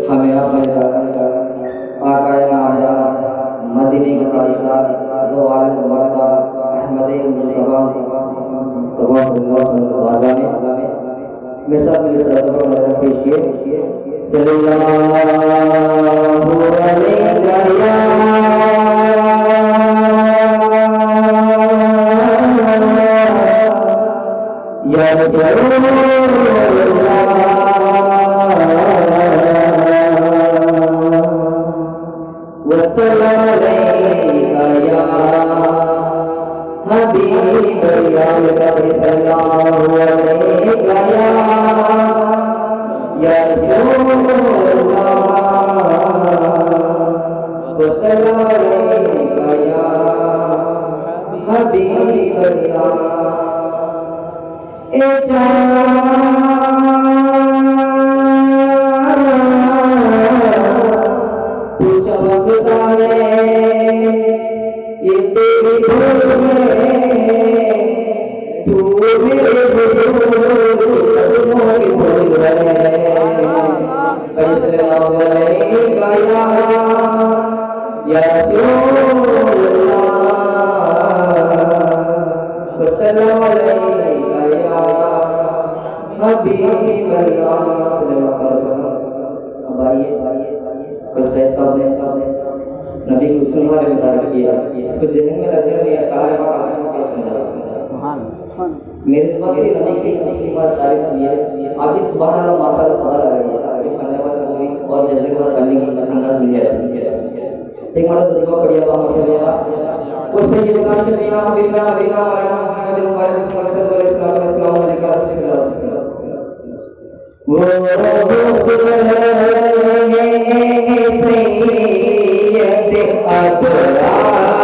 ہمیں اپنے آقا نامدار مدینے کا تاجدار دو والد مردار احمد مصطفیٰ صلی اللہ علیہ وسلم میرے ساتھ مل کر دعا نظر پیش کیے صلی اللہ علیہ یا رسول وسلم علیکہ یا حبیب یا نبی صلی اللہ علیکہ یا رسول اللہ وسلم علیکہ یا حبیب یا اے نبی کو اس نے ہمارے مطابق کیا اس کو ذہن میں لگنے میں کہا ہے میرے زبان سے نبی کی پچھلی بار ساری سنیے آپ کی سبحان اللہ ماشاء اللہ سبحان اللہ رہی ہے پڑھنے والا کوئی اور جلدی کے بعد پڑھنے کی انداز مل جائے ایک مرد تجربہ پڑھیا اللہ ماشاءاللہ وہ سیدنا شفیعہ حبیبنا نبینا مولانا محمد مبارک صلی اللہ علیہ وسلم السلام علیکم و رحمۃ اللہ اللہ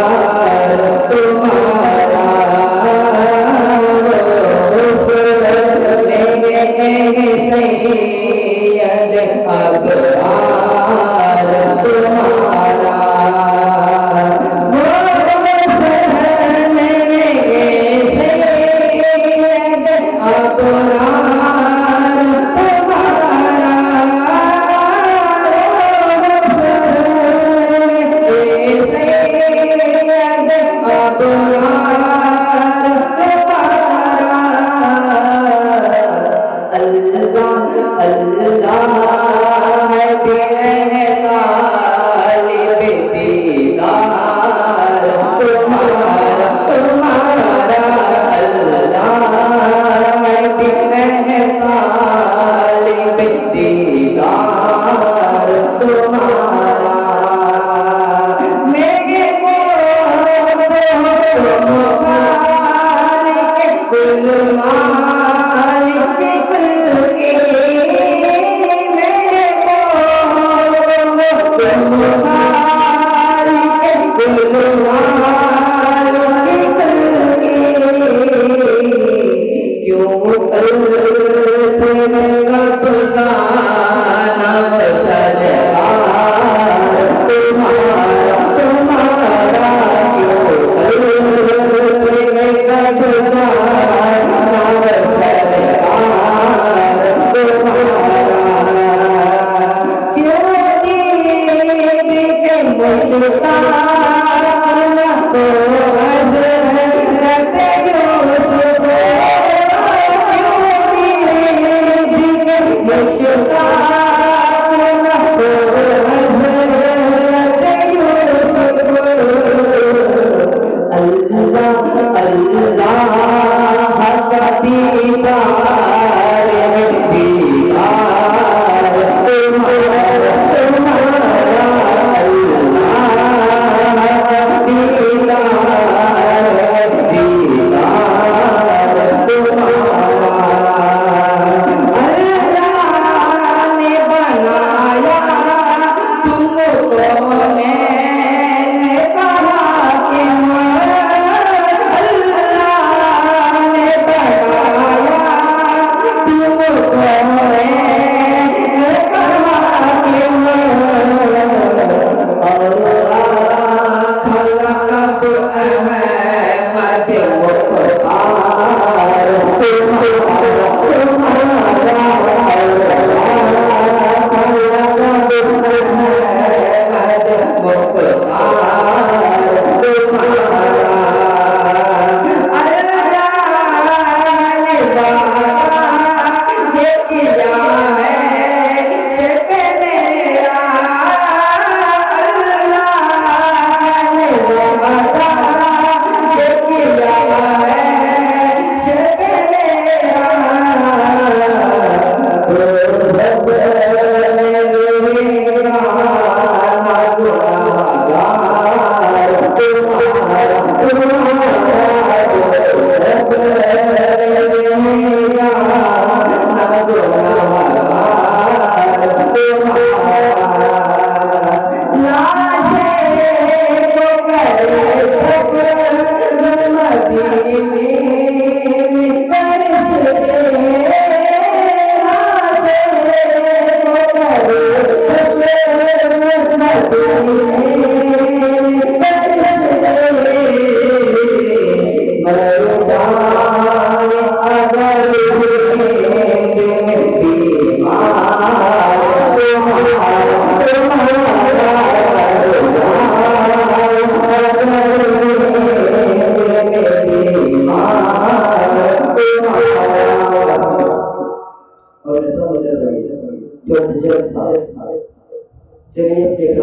چلیے ایک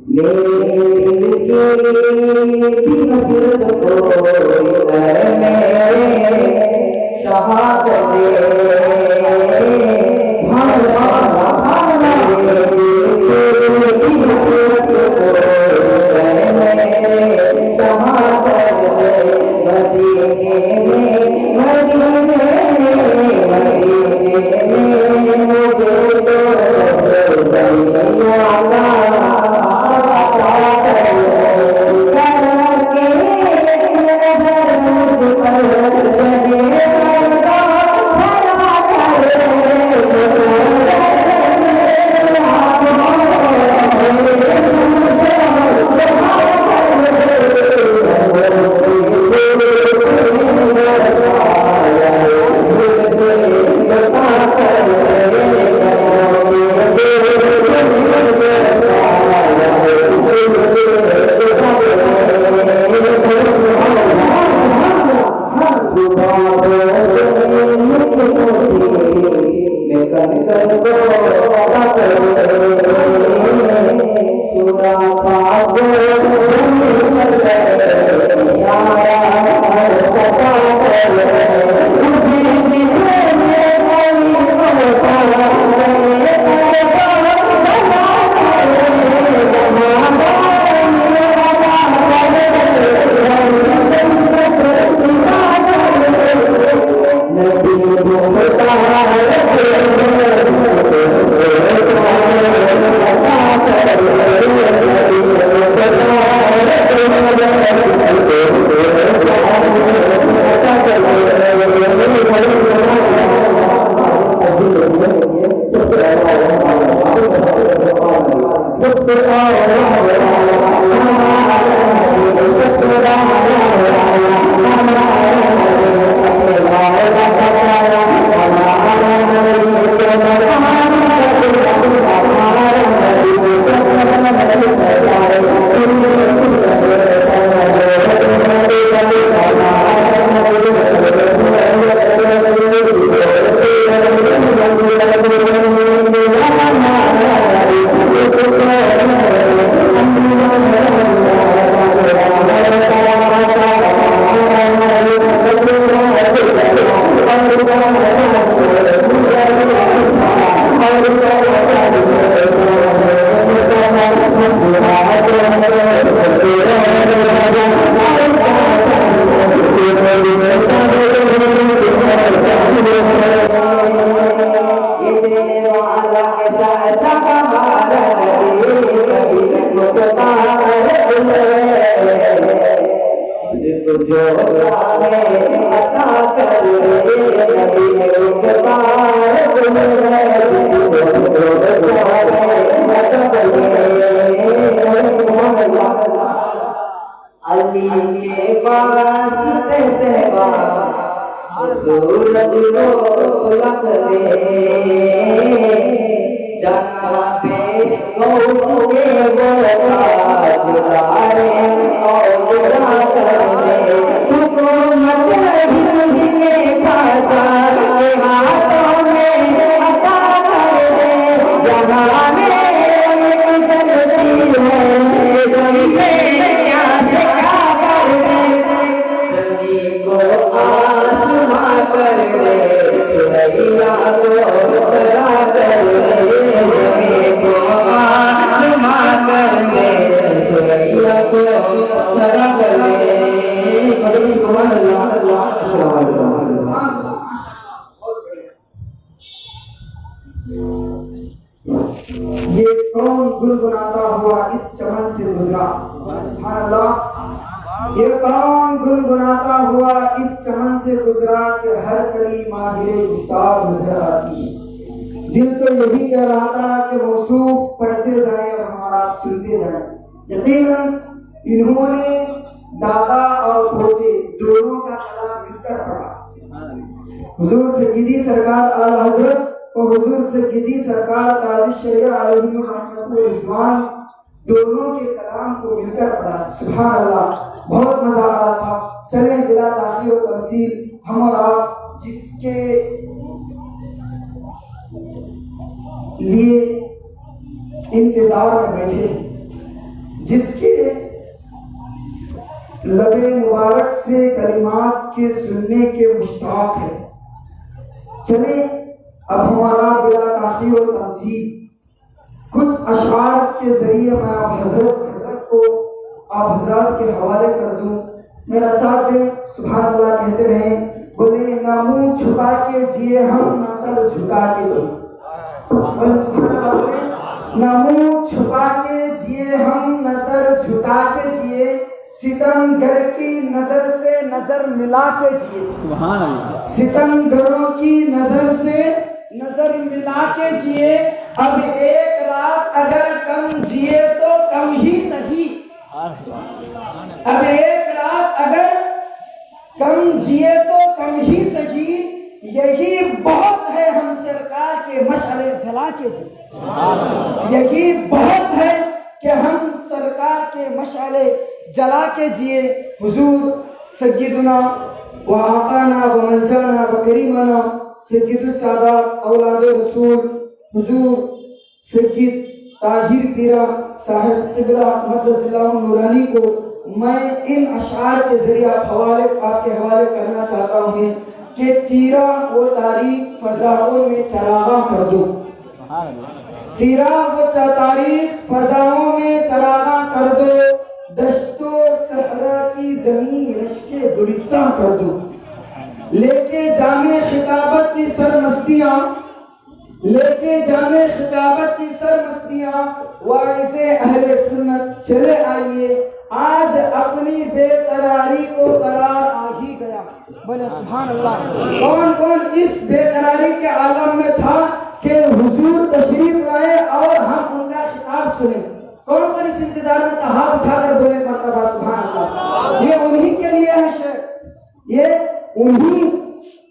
میرے دل کی حسرت کو شہادت حضور سیدی سرکار اعلی حضرت اور حضور سیدی سرکار تاج الشریعہ علیہ رحمت الرضوان دونوں کے کلام کو مل کر پڑھا. سبحان اللہ, بہت مزہ آ رہا تھا. چلیں بلا تاخیر و تمثیل ہم اور آپ جس کے لیے انتظار میں بیٹھے ہیں، جس کے لب مبارک سے کلمات کے سننے کے مشتاق ہیں۔ چلیں اب ہمارا بلا تاخیر و تمثیل کچھ اشعار کے ذریعے میں آپ حضرت کو آپ حضرات کے حوالے کر دوں۔ میرا ساتھ دیں، سبحان اللہ کہتے رہیں، بولے نہ منہ چھپا کے جیے ہم نہ سر جھکا کے جیے، بولے سبحان اللہ، بولے نہ منہ چھپا کے جیے ہم نہ سر جھکا کے جیے، ستم گر کی نظر سے نظر ملا کے جیے، سبحان اللہ، ستم گروں کی نظر سے نظر ملا کے جیے، اب ایک رات اگر کم جیے تو کم ہی سہی، اب ایک رات اگر کم جیے تو کم ہی سہی، یہی بہت ہے ہم سرکار کے مشعلے جلا کے جیے، یہی بہت ہے کہ ہم سرکار کے مشعلے جلا کے جیے۔ حضور سیدنا و آقانا و منجانا و کریمنا سید السادات اولاد رسول حضور سید طاہر پیرا صاحب قبلہ مدد اللہ نورانی کو میں ان اشعار کے ذریعے آپ کے حوالے کرنا چاہتا ہوں کہ تیرا و تاریخ فضاؤں میں چراغاں کر دو، تیرا و تاریخ فضاؤں میں چراغاں کر دو، دشت و صحرا کی زمین رشک گلستاں کر دو، لے کے جامع خطابت کی سرمستیاں، لے کے جامع خطابت کی سرمستیاں، واعظ اہل سنت چلے آئیے، آج اپنی بے قراری کو قرار آ ہی گیا، بولے سبحان اللہ۔ کون کون اس بے قراری کے عالم میں تھا کہ حضور تشریف لائے اور ہم ان کا خطاب سنیں؟ کون کون اس انتظار میں تھا؟ ہاتھ اٹھا کر بولے مرتبہ سبحان اللہ۔ یہ انہی کے لیے ہے شعر، یہ انہی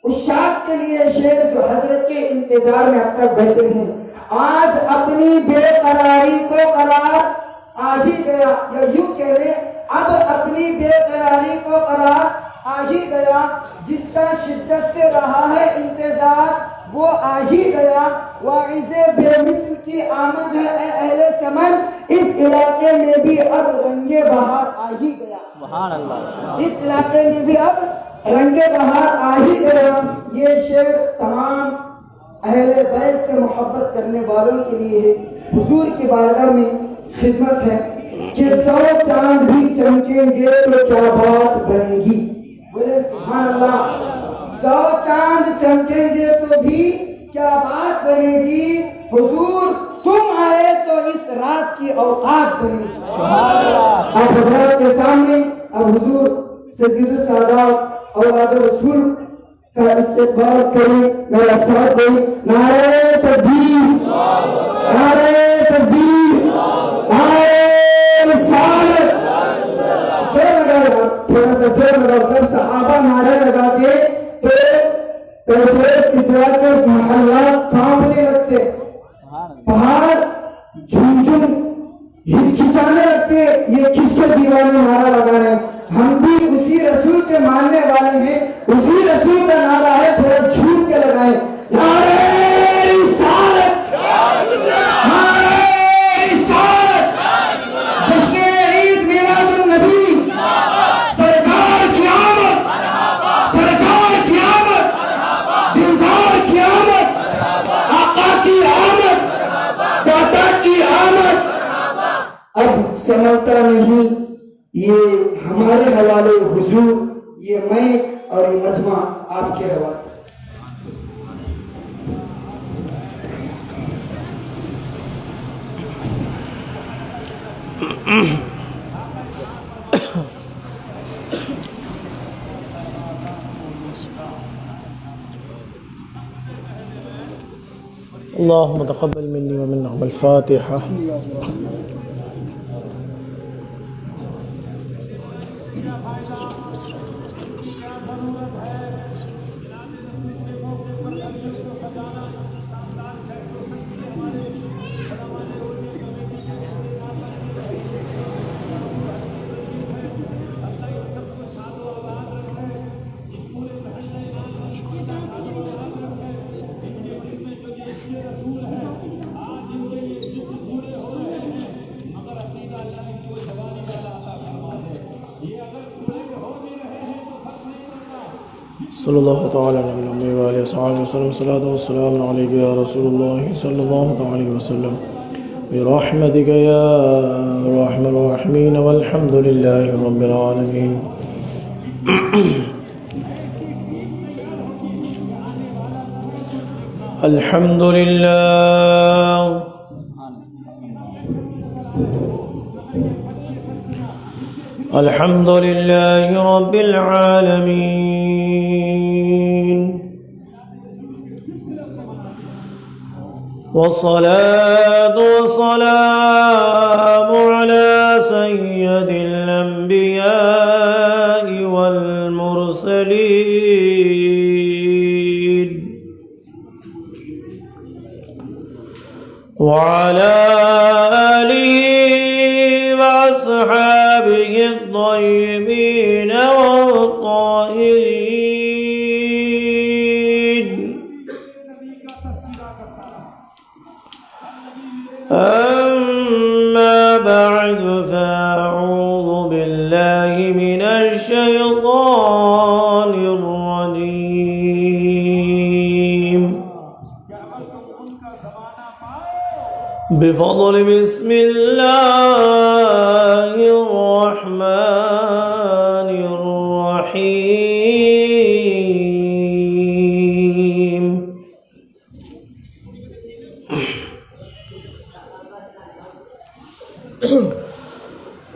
عشاق کے لیے شعر جو حضرت کے انتظار میں اب تک بیٹھے ہیں۔ آج اپنی بے قراری کو قرار آ ہی گیا، یا یوں کہہ لیں اب اپنی بے قراری کو قرار آ ہی گیا، جس کا شدت سے رہا ہے انتظار وہ آ ہی گیا، واعظ بے مثل کی آمد ہے اے اہل چمن، اس علاقے میں بھی اب رنگ بہار آ ہی گیا، سبحان اللہ، اس علاقے میں بھی اب رنگ بہار آ ہی گیا۔ یہ شعر تمام اہل بیت سے محبت کرنے والوں کے لیے ہے۔ حضور کی بارگاہ میں خدمت ہے کہ 100 چاند بھی چمکیں گے تو کیا بات بنے گی، بولے سبحان اللہ، 100 چاند چمکیں گے تو بھی کیا بات بنے گی، حضور تم آئے تو اس رات کی اوقات بنے گی۔ آپ حضرات کے سامنے اب حضور سید السادات اولاد رسول کا استقبال کریں، میرا ساتھ دیں، نعرہ تکبیر، نعرہ تکبیر، نعرہ رسالت، زور لگا، تھوڑا سا زور لگا، جب صحابہ نعرے لگاتے تو کسرا کے محلات کانپنے لگتے، پہاڑ جھوم ہچکچانے لگتے، یہ کس کے دیوانے نعرہ لگا رہے ہیں؟ ہم بھی اسی رسول کے ماننے والے ہیں، اسی رسول کا نعرہ ہے، تھوڑا جھوم کے لگائیں، نعرہ رسالت، نعرہ رسالت، جشن عید میلاد النبی، سرکار کی آمد، سرکار کی آمد، دلدار کی آمد، آقا کی آمد، داتا کی آمد۔ اب سمجھتا نہیں، یہ ہمارے حوالے حضور، یہ میک اور یہ مجمع آپ کے حوالے۔ اللهم تقبل مني ومنهم الفاتحة۔ صلی اللہ تعالی علیہ وآلہ وصحبہ وسلم صلاۃ والسلام علیک یا رسول اللہ صلی اللہ تعالی وسلم برحمتک یا ارحم الراحمین والحمد للہ رب العالمین. الحمد للہ الحمد للہ رب العالمین والصلاة والسلام على سید الانبیاء والمرسلین وعلى آله وأصحابه الطيبين والطاهرين. أما بعد فأعوذ بالله من الشيطان الرجيم بفضل بسم الله الرحمن الرحيم.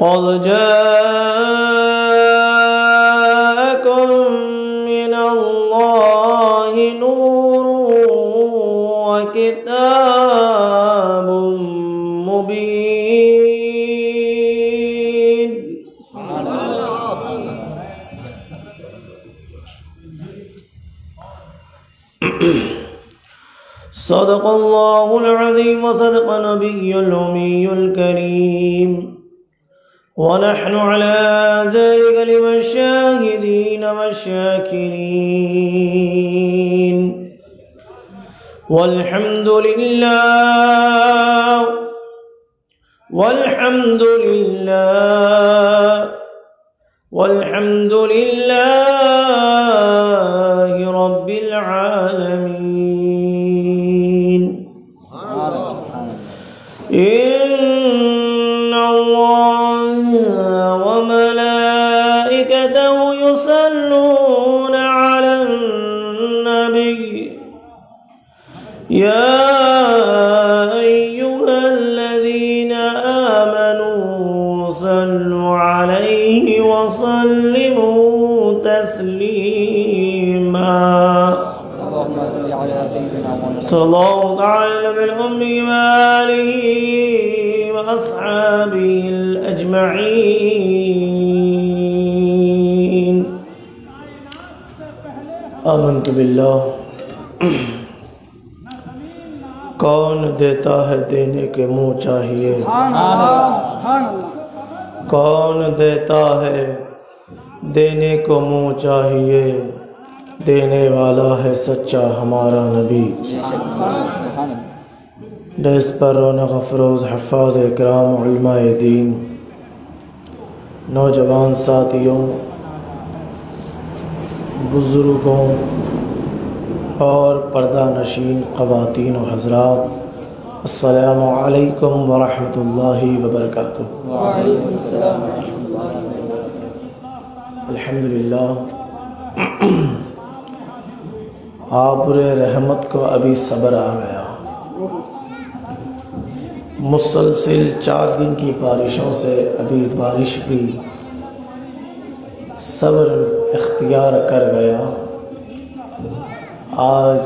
قد جاءكم من الله نور وكتاب مبين. صدق الله العظيم وصدق نبي الأمي الكريم ونحن على ذلك لمن الشاهدين والشاكرين. والحمد لله والحمد لله والحمد لله رب العالمين. إن الله وملائكته يصلون على النبي يا أيها الذين آمنوا صلوا عليه وسلموا تسليما. صلى الله تعالى بالأمي وآله وأصحابه الأجمعين. آمنت بالله. کون دیتا ہے دینے کے منہ چاہیے. کون دیتا ہے دینے کو منہ چاہیے. دینے والا ہے سچا ہمارا نبی. ڈیس پر رونق افروز حفاظ اکرام علماء دین، نوجوان ساتھیوں، بزرگوں اور پردہ نشین خواتین و حضرات، السلام علیکم ورحمۃ اللہ وبرکاتہ. الحمدللہ آبر رحمت کو ابھی صبر آ گیا. مسلسل 4 دن کی بارشوں سے ابھی بارش بھی صبر اختیار کر گیا. آج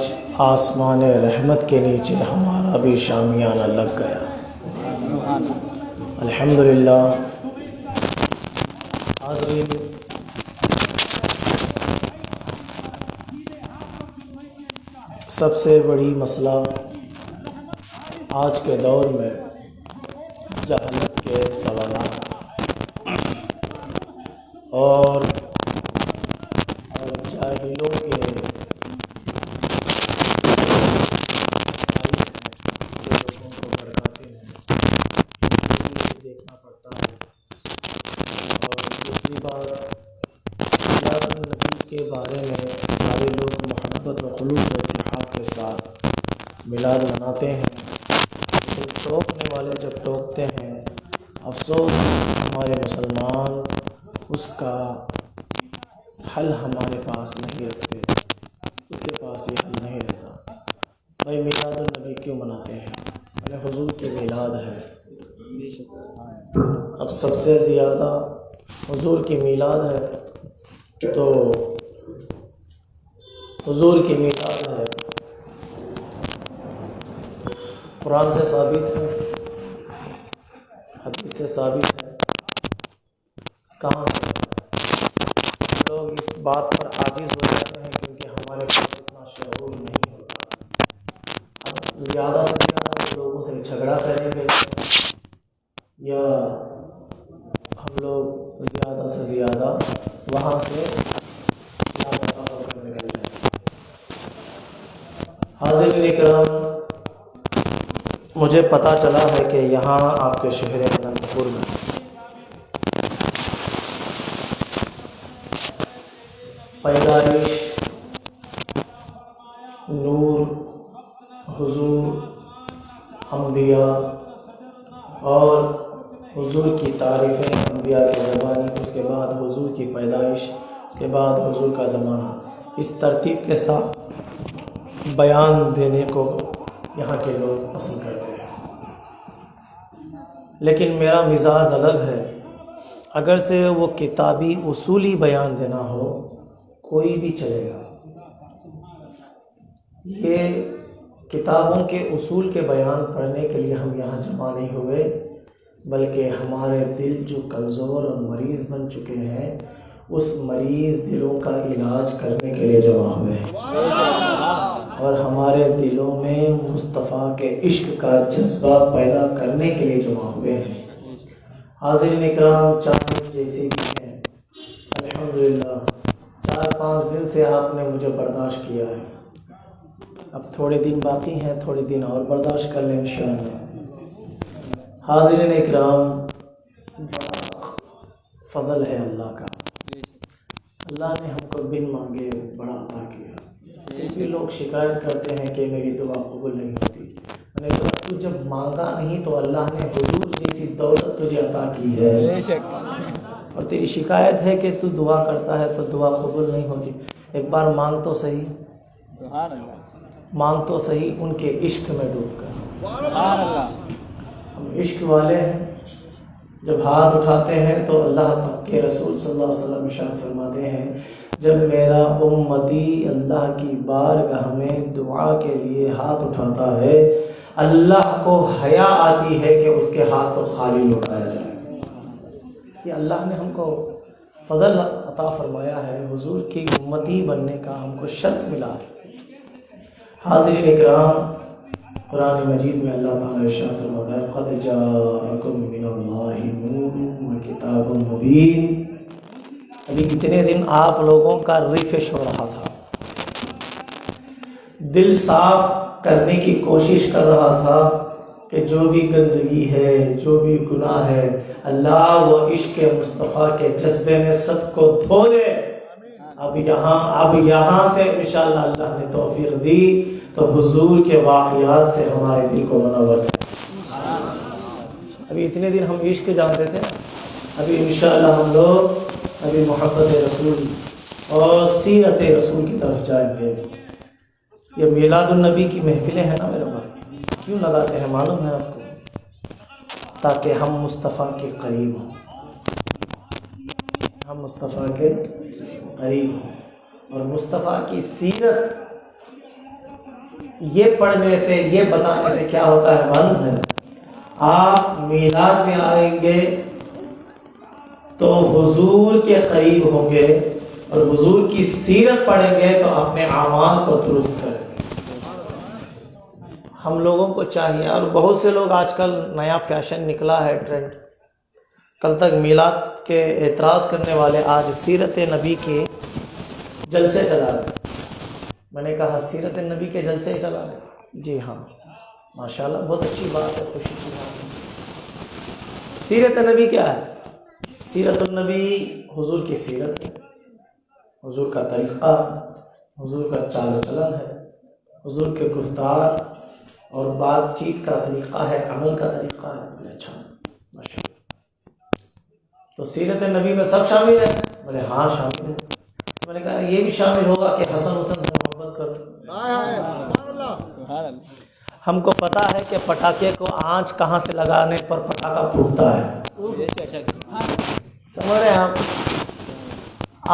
آسمان رحمت کے نیچے ہمارا بھی شامیانہ لگ گیا. الحمدللہ. حاضرین، سب سے بڑی مسئلہ آج کے دور میں جہالت کے سوالات اور جاہلوں کے دیکھنا پڑتا ہے. اور دوسری بات، نبی کے بارے میں میلاد مناتے ہیں، لیکن ٹوکنے والے جب ٹوکتے ہیں، افسوس ہمارے مسلمان اس کا حل ہمارے پاس نہیں رکھتے، اس کے پاس یہ حل نہیں رہتا۔ بھائی میلاد النبی کیوں مناتے ہیں؟ ارے حضور کی میلاد ہے۔ اب سب سے زیادہ حضور کی میلاد ہے، تو حضور کی میلاد ہے، قرآن سے ثابت ہے، حدیث سے ثابت ہے۔ کہاں لوگ اس بات پر عاجز ہو جاتے ہیں کیونکہ ہمارے پاس اتنا شعور نہیں ہوتا۔ اب زیادہ سے زیادہ لوگوں سے جھگڑا کریں گے یا ہم لوگ زیادہ سے زیادہ وہاں سے نکل جائیں۔ حاضرین اکرام، مجھے پتہ چلا ہے کہ یہاں آپ کے شہر اننت پور میں پیدائش نور حضور انبیاء اور حضور کی تعریفیں انبیاء کی زبانی، اس کے بعد حضور کی پیدائش، اس کے بعد حضور کا زمانہ، اس ترتیب کے ساتھ بیان دینے کو یہاں کے لوگ پسند کرتے ہیں۔ لیکن میرا مزاج الگ ہے، اگر سے وہ کتابی اصولی بیان دینا ہو کوئی بھی چلے گا۔ یہ کتابوں کے اصول کے بیان پڑھنے کے لیے ہم یہاں جمع نہیں ہوئے، بلکہ ہمارے دل جو کمزور اور مریض بن چکے ہیں، اس مریض دلوں کا علاج کرنے کے لیے جمع ہوئے ہیں، اور ہمارے دلوں میں مصطفیٰ کے عشق کا جذبہ پیدا کرنے کے لیے جمع ہوئے ہیں۔ حاضرین اکرام، چاہے جیسے بھی ہیں، الحمدللہ 4-5 دن سے آپ نے مجھے برداشت کیا ہے، اب تھوڑے دن باقی ہیں، تھوڑے دن اور برداشت کر لیں انشاءاللہ۔ حاضرین اکرام، فضل ہے اللہ کا، اللہ نے ہم کو بن مانگے بڑا عطا کیا۔ کچھ لوگ شکایت کرتے ہیں کہ میری دعا قبول نہیں ہوتی، میں نے کہا تو جب مانگا نہیں تو اللہ نے حضور جیسی دولت تجھے عطا کی ہے، اور تیری شکایت ہے کہ تو دعا کرتا ہے تو دعا قبول نہیں ہوتی۔ ایک بار مانگ تو صحیح، مانگ تو صحیح ان کے عشق میں ڈوب کر۔ ہم عشق والے ہیں، جب ہاتھ اٹھاتے ہیں تو اللہ تک کے رسول صلی اللہ علیہ وسلم ارشاد فرماتے ہیں، جب میرا امتی اللہ کی بارگاہ میں دعا کے لیے ہاتھ اٹھاتا ہے، اللہ کو حیا آتی ہے کہ اس کے ہاتھ کو خالی لوٹایا جائے۔ یہ اللہ نے ہم کو فضل عطا فرمایا ہے، حضور کی امتی بننے کا ہم کو شرف ملا ہے۔ حاضرین اکرام، قرآن مجید میں اللہ تعالیٰ ارشاد فرماتا ہے، قد جاءکم من اللہ نور وکتاب مبین۔ ابھی کتنے دن آپ لوگوں کا ریفریش ہو رہا تھا، دل صاف کرنے کی کوشش کر رہا تھا کہ جو بھی گندگی ہے، جو بھی گناہ ہے، اللہ وہ عشق مصطفیٰ کے جذبے میں سب کو دھو دے۔ اب یہاں سے انشاءاللہ اللہ نے توفیق دی تو حضور کے واقعات سے ہمارے دل کو منور کرے۔ ابھی اتنے دن ہم عشق جانتے تھے، ابھی انشاءاللہ ہم لوگ ابھی محبت رسول اور سیرت رسول کی طرف جائیں گے۔ یہ میلاد النبی کی محفلیں ہیں نا میرے بھائی، کیوں لگاتے ہیں معلوم ہے آپ کو؟ تاکہ ہم مصطفیٰ کے قریب ہوں، ہم مصطفیٰ کے قریب ہوں، اور مصطفیٰ کی سیرت یہ پڑھنے سے، یہ بتانے سے کیا ہوتا ہے معلوم ہے؟ آپ میلاد میں آئیں گے تو حضور کے قریب ہوں گے، اور حضور کی سیرت پڑھیں گے تو اپنے اعمال کو درست کریں گے۔ ہم لوگوں کو چاہیے، اور بہت سے لوگ آج کل نیا فیشن نکلا ہے، ٹرینڈ، کل تک میلاد کے اعتراض کرنے والے آج سیرت نبی کے جلسے چلا رہے۔ میں نے کہا سیرت نبی کے جلسے چلا رہے؟ جی ہاں، ماشاءاللہ، بہت اچھی بات ہے، خوشی کی بات ہے۔ سیرت نبی کیا ہے؟ سیرت النبی حضور کی سیرت ہے، حضور کا طریقہ، حضور کا چال و چلن ہے، حضور کے گفتار، اور بات چیت کا طریقہ ہے، عمل کا طریقہ ہے. بولے اچھا ماشاء اللہ. تو سیرت نبی میں سب شامل ہے؟ بولے ہاں شامل ہے. میں نے کہا یہ بھی شامل ہوگا کہ حسن حسن سے محبت کرو. ہم کو پتا ہے کہ پٹاخے کو آنچ کہاں سے لگانے پر پٹاخہ پھوٹتا ہے. سمجھ رہے ہیں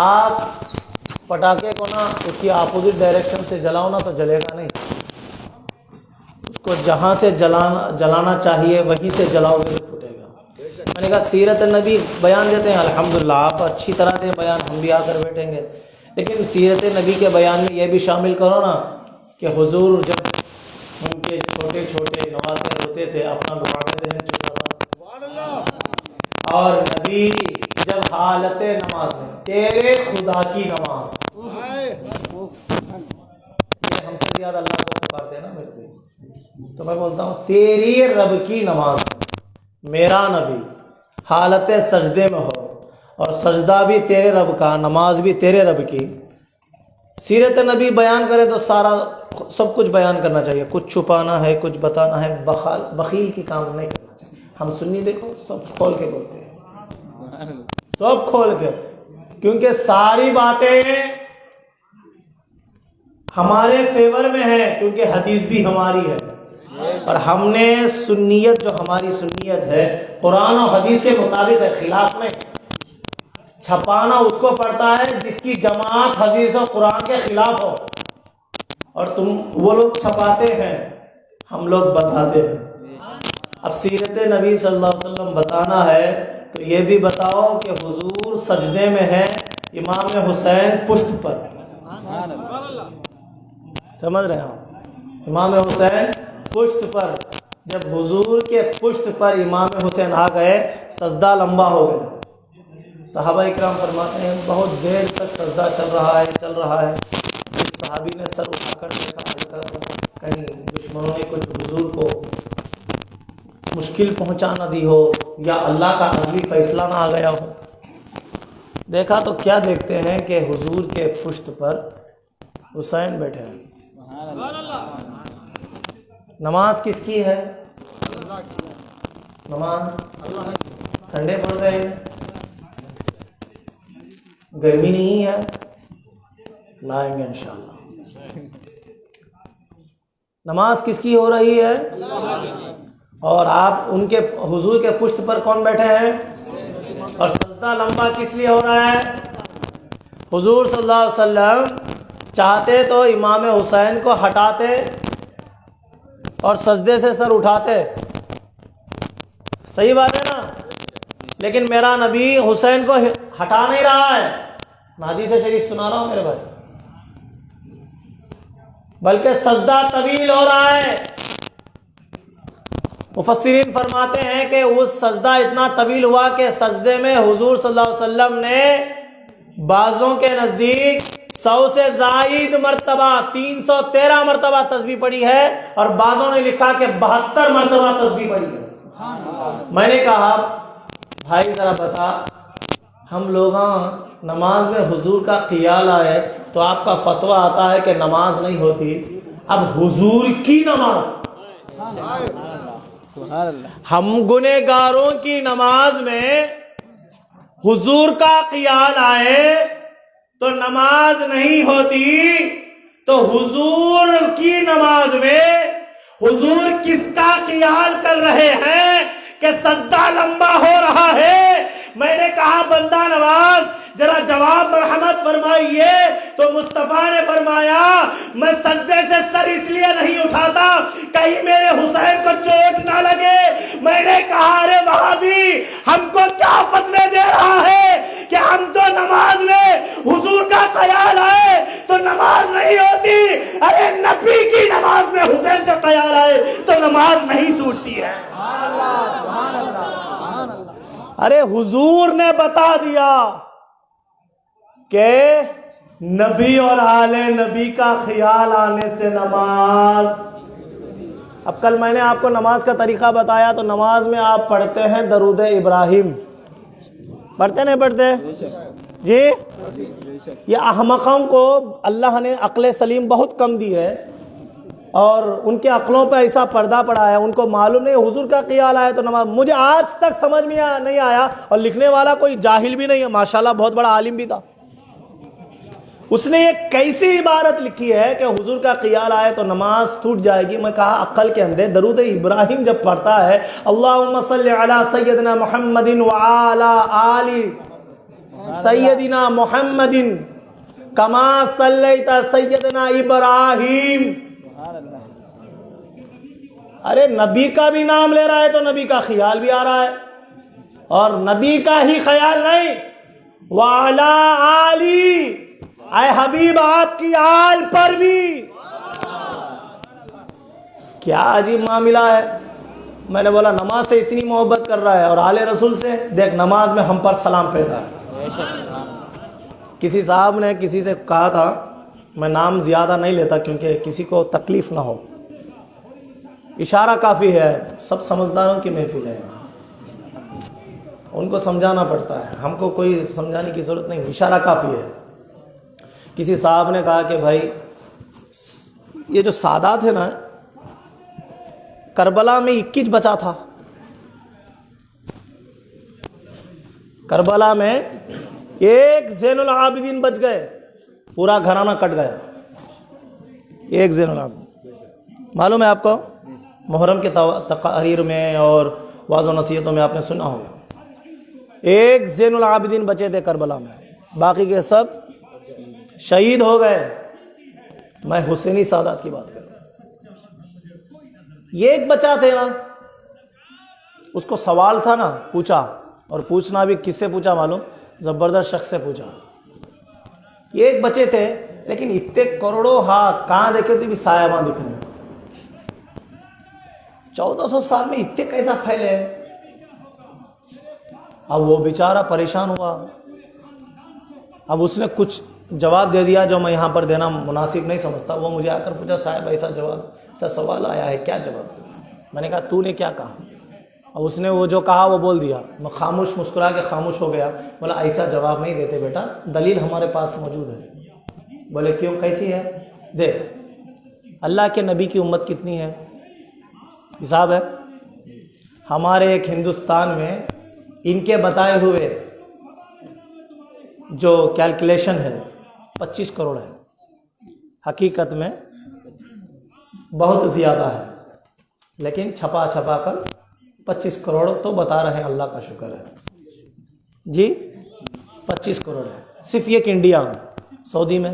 آپ پٹاخے کو نا اس کی اپوزٹ ڈائریکشن سے جلاؤ نا تو جلے گا نہیں. اس کو جہاں سے جلانا چاہیے وہیں سے جلاؤ گے تو پھوٹے گا. میں نے کہا سیرت نبی بیان دیتے ہیں، الحمدللہ آپ اچھی طرح دیں بیان، ہم بھی آ کر بیٹھیں گے. لیکن سیرت نبی کے بیان میں یہ بھی شامل کرو نا کہ حضور جب ان کے چھوٹے چھوٹے نواسے ہوتے تھے اپنا لوٹے دہن چوسا تھا، اور نبی جب حالت نماز میں تیرے خدا کی نماز، یہ ہم سے زیادہ اللہ کو پکارتے ہیں نا میرے کو، تو میں بولتا ہوں تیری رب کی نماز، میرا نبی حالت سجدے میں ہو اور سجدہ بھی تیرے رب کا، نماز بھی تیرے رب کی. سیرت نبی بیان کرے تو سارا سب کچھ بیان کرنا چاہیے، کچھ چھپانا ہے کچھ بتانا ہے، بخیل کی کام نہیں کرنا چاہیے. ہم سنی دیکھو سب کھول کے بولتے ہیں، سب کھول کے، کیونکہ ساری باتیں ہمارے فیور میں ہے، کیونکہ حدیث بھی ہماری ہے. اور ہم نے سنیت، جو ہماری سنیت ہے قرآن و حدیث کے مطابق ہے، خلاف نہیں. چھپانا اس کو پڑتا ہے جس کی جماعت حدیث و قرآن کے خلاف ہو، اور وہ لوگ چھپاتے ہیں، ہم لوگ بتاتے ہیں. اب سیرت نبی صلی اللہ علیہ وسلم بتانا ہے تو یہ بھی بتاؤ کہ حضور سجدے میں ہیں، امام حسین پشت پر. سمجھ رہے ہیں؟ امام حسین پشت پر. جب حضور کے پشت پر امام حسین آ گئے سجدہ لمبا ہو گیا. صحابہ اکرام فرماتے ہیں بہت دیر تک سجدہ چل رہا ہے. صحابی نے سر اٹھا کر دیکھا کہیں دشمنوں نے کچھ حضور کو مشکل پہنچا نہ دی ہو یا اللہ کا عزلی فیصلہ نہ آ گیا ہو. دیکھا تو کیا دیکھتے ہیں کہ حضور کے پشت پر حسین بیٹھے ہیں. نماز کس کی ہے؟ نماز ٹھنڈے پڑ گئے، گرمی نہیں ہے، لائیں گے انشاءاللہ. نماز کس کی ہو رہی ہے؟ اور آپ ان کے حضور کے پشت پر کون بیٹھے ہیں؟ اور سجدہ لمبا کس لیے ہو رہا ہے؟ حضور صلی اللہ علیہ وسلم چاہتے تو امام حسین کو ہٹاتے اور سجدے سے سر اٹھاتے، صحیح بات ہے نا. لیکن میرا نبی حسین کو ہٹا نہیں رہا ہے. میں حدیث شریف سنا رہا ہوں میرے بھائی، بلکہ سجدہ طویل ہو رہا ہے. مفسرین فرماتے ہیں کہ وہ سجدہ اتنا طویل ہوا کہ سجدے میں حضور صلی اللہ علیہ وسلم نے بعضوں کے نزدیک 100 سے زائد مرتبہ 313 مرتبہ تسبیح پڑھی ہے، اور بعضوں نے لکھا کہ 72 مرتبہ تسبیح پڑھی ہے. میں نے کہا بھائی ذرا بتا، ہم لوگ نماز میں حضور کا خیال آئے تو آپ کا فتویٰ آتا ہے کہ نماز نہیں ہوتی. اب حضور کی نماز، ہم گنہگاروں کی نماز میں حضور کا خیال آئے تو نماز نہیں ہوتی، تو حضور کی نماز میں حضور کس کا خیال کر رہے ہیں کہ سجدہ لمبا ہو رہا ہے؟ میں نے کہا بندہ نواز ذرا جواب مرحمت فرمائیے. تو مصطفیٰ نے فرمایا میں سجدے سے سر اس لیے نہیں اٹھاتا کہیں میرے حسین کو چوٹ نہ لگے. میں نے کہا ارے وہابی ہم کو کیا فتوے دے رہا ہے کہ ہم تو نماز میں حضور کا خیال آئے تو نماز نہیں ہوتی. ارے نبی کی نماز میں حسین کا خیال آئے تو نماز نہیں ٹوٹتی ہے. ارے حضور نے بتا دیا کہ نبی اور آل نبی کا خیال آنے سے نماز. اب کل میں نے آپ کو نماز کا طریقہ بتایا، تو نماز میں آپ پڑھتے ہیں درود ابراہیم، پڑھتے نہیں پڑھتے جی؟ یہ احمقوں کو اللہ نے عقل سلیم بہت کم دی ہے. اور ان کے عقلوں پہ ایسا پردہ پڑا ہے، ان کو معلوم نہیں حضور کا خیال آیا تو نماز. مجھے آج تک سمجھ میں نہیں آیا، اور لکھنے والا کوئی جاہل بھی نہیں ہے، ماشاءاللہ بہت بڑا عالم بھی تھا. اس نے یہ کیسی عبارت لکھی ہے کہ حضور کا خیال آئے تو نماز ٹوٹ جائے گی. میں کہا عقل کے اندر درود ابراہیم جب پڑھتا ہے اللہم صلی علی سیدنا محمد وعلی آل سیدنا محمد کما صلیت سیدنا ابراہیم، ارے نبی کا بھی نام لے رہا ہے تو نبی کا خیال بھی آ رہا ہے، اور نبی کا ہی خیال نہیں وعلی آلی، اے حبیب آپ کی آل پر بھی. کیا عجیب معاملہ ہے. میں نے بولا نماز سے اتنی محبت کر رہا ہے اور آل رسول سے دیکھ نماز میں ہم پر سلام پھیر رہا ہے. کسی صاحب نے کسی سے کہا تھا، میں نام زیادہ نہیں لیتا کیونکہ کسی کو تکلیف نہ ہو، اشارہ کافی ہے، سب سمجھداروں کی محفل ہے، ان کو سمجھانا پڑتا ہے، ہم کو کوئی سمجھانے کی ضرورت نہیں، اشارہ کافی ہے. کسی صاحب نے کہا کہ بھائی یہ جو سادات ہے نا، کربلا میں 21 بچا تھا، کربلا میں ایک زین العابدین بچ گئے، پورا گھرانہ کٹ گیا. ایک زین العابدین معلوم ہے آپ کو، محرم کے تقاریر میں اور واعظ و نصیحتوں میں آپ نے سنا ہوگا، ایک زین العابدین بچے تھے کربلا میں، باقی کے سب شہید ہو گئے. میں حسینی سادات کی بات کر رہا ہوں. یہ ایک بچہ تھے نا، اس کو سوال تھا نا، پوچھا، اور پوچھنا بھی کس سے پوچھا معلوم؟ زبردست شخص سے پوچھا. یہ ایک بچے تھے لیکن اتنے کروڑوں ہاتھ کہاں دیکھے تو بھی سایہ دکھ رہے. 1400 سال میں اتنے کیسا پھیلے. اب وہ بیچارہ پریشان ہوا. اب اس نے کچھ جواب دے دیا جو میں یہاں پر دینا مناسب نہیں سمجھتا. وہ مجھے آ کر پوچھا صاحب ایسا سوال آیا ہے، کیا جواب دوں؟ میں نے کہا تو نے کیا کہا؟ اب اس نے وہ جو کہا وہ بول دیا. میں خاموش، مسکرا کے خاموش ہو گیا. بولا ایسا جواب نہیں دیتے بیٹا، دلیل ہمارے پاس موجود ہے. بولے کیوں، کیسی ہے؟ دیکھ اللہ کے نبی کی امت کتنی ہے، حساب ہے. ہمارے ایک ہندوستان میں ان کے بتائے ہوئے جو کیلکولیشن ہے 25 کروڑ ہے. حقیقت میں بہت زیادہ ہے، لیکن چھپا کر 25 کروڑ تو بتا رہے ہیں. اللہ کا شکر ہے جی، 25 کروڑ ہے صرف ایک انڈیا میں. سعودی میں،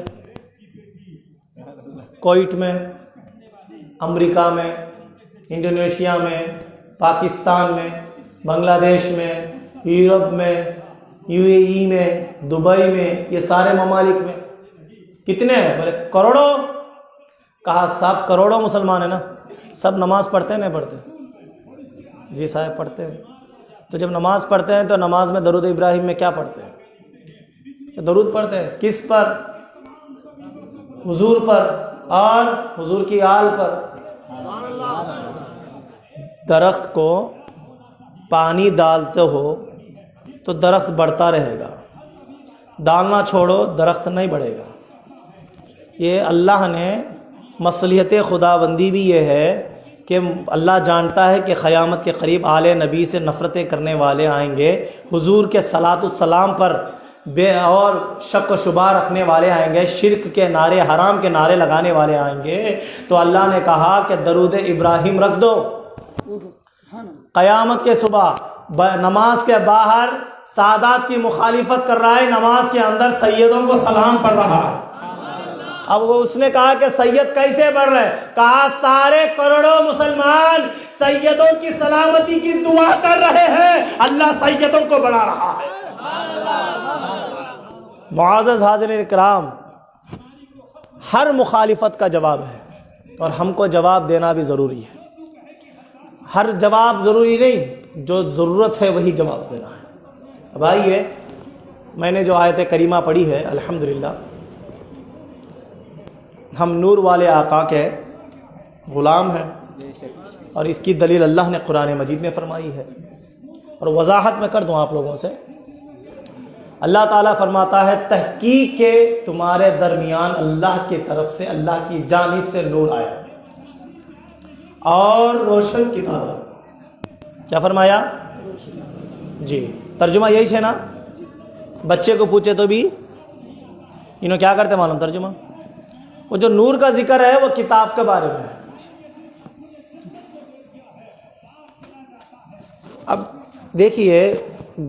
کویت میں، امریکہ میں، انڈونیشیا میں، پاکستان میں، بنگلہ دیش میں، یورپ میں، UAE میں، دبئی میں، یہ سارے ممالک میں کتنے ہیں؟ بولے کروڑوں. کہا سب کروڑوں مسلمان ہیں نا، سب نماز پڑھتے ہیں نہیں پڑھتے؟ جی صاحب پڑھتے ہیں. تو جب نماز پڑھتے ہیں تو نماز میں درود ابراہیم میں کیا پڑھتے ہیں؟ تو درود پڑھتے ہیں کس پر؟ حضور پر اور حضور کی آل پر. درخت کو پانی ڈالتے ہو تو درخت بڑھتا رہے گا، ڈالنا چھوڑو درخت نہیں بڑھے گا. یہ اللہ نے مصلحت خداوندی بھی یہ ہے کہ اللہ جانتا ہے کہ قیامت کے قریب آل نبی سے نفرتیں کرنے والے آئیں گے، حضور کے صلاۃ السلام پر بے اور شک و شبہ رکھنے والے آئیں گے، شرک کے نعرے، حرام کے نعرے لگانے والے آئیں گے. تو اللہ نے کہا کہ درود ابراہیم رکھ دو. قیامت کے صبح نماز کے باہر سادات کی مخالفت کر رہا ہے، نماز کے اندر سیدوں کو سلام پڑھ رہا ہے. اب وہ اس نے کہا کہ سید کیسے پڑھ رہے؟ کہا سارے کروڑوں مسلمان سیدوں کی سلامتی کی دعا کر رہے ہیں، اللہ سیدوں کو بڑھا رہا ہے. معزز حاضرین اکرام، ہر مخالفت کا جواب ہے اور ہم کو جواب دینا بھی ضروری ہے. ہر جواب ضروری نہیں، جو ضرورت ہے وہی جواب دینا ہے. اب آئیے، میں نے جو آیت کریمہ پڑھی ہے الحمدللہ، ہم نور والے آقا کے غلام ہیں اور اس کی دلیل اللہ نے قرآن مجید میں فرمائی ہے. اور وضاحت میں کر دوں آپ لوگوں سے، اللہ تعالیٰ فرماتا ہے تحقیق کے تمہارے درمیان اللہ کی طرف سے، اللہ کی جانب سے نور آیا. اور روشن کتاب. کیا فرمایا جی؟ ترجمہ یہی ہے نا. بچے کو پوچھے تو بھی انہوں کیا کرتے معلوم ترجمہ؟ وہ جو نور کا ذکر ہے وہ کتاب کے بارے میں ہے. اب دیکھیے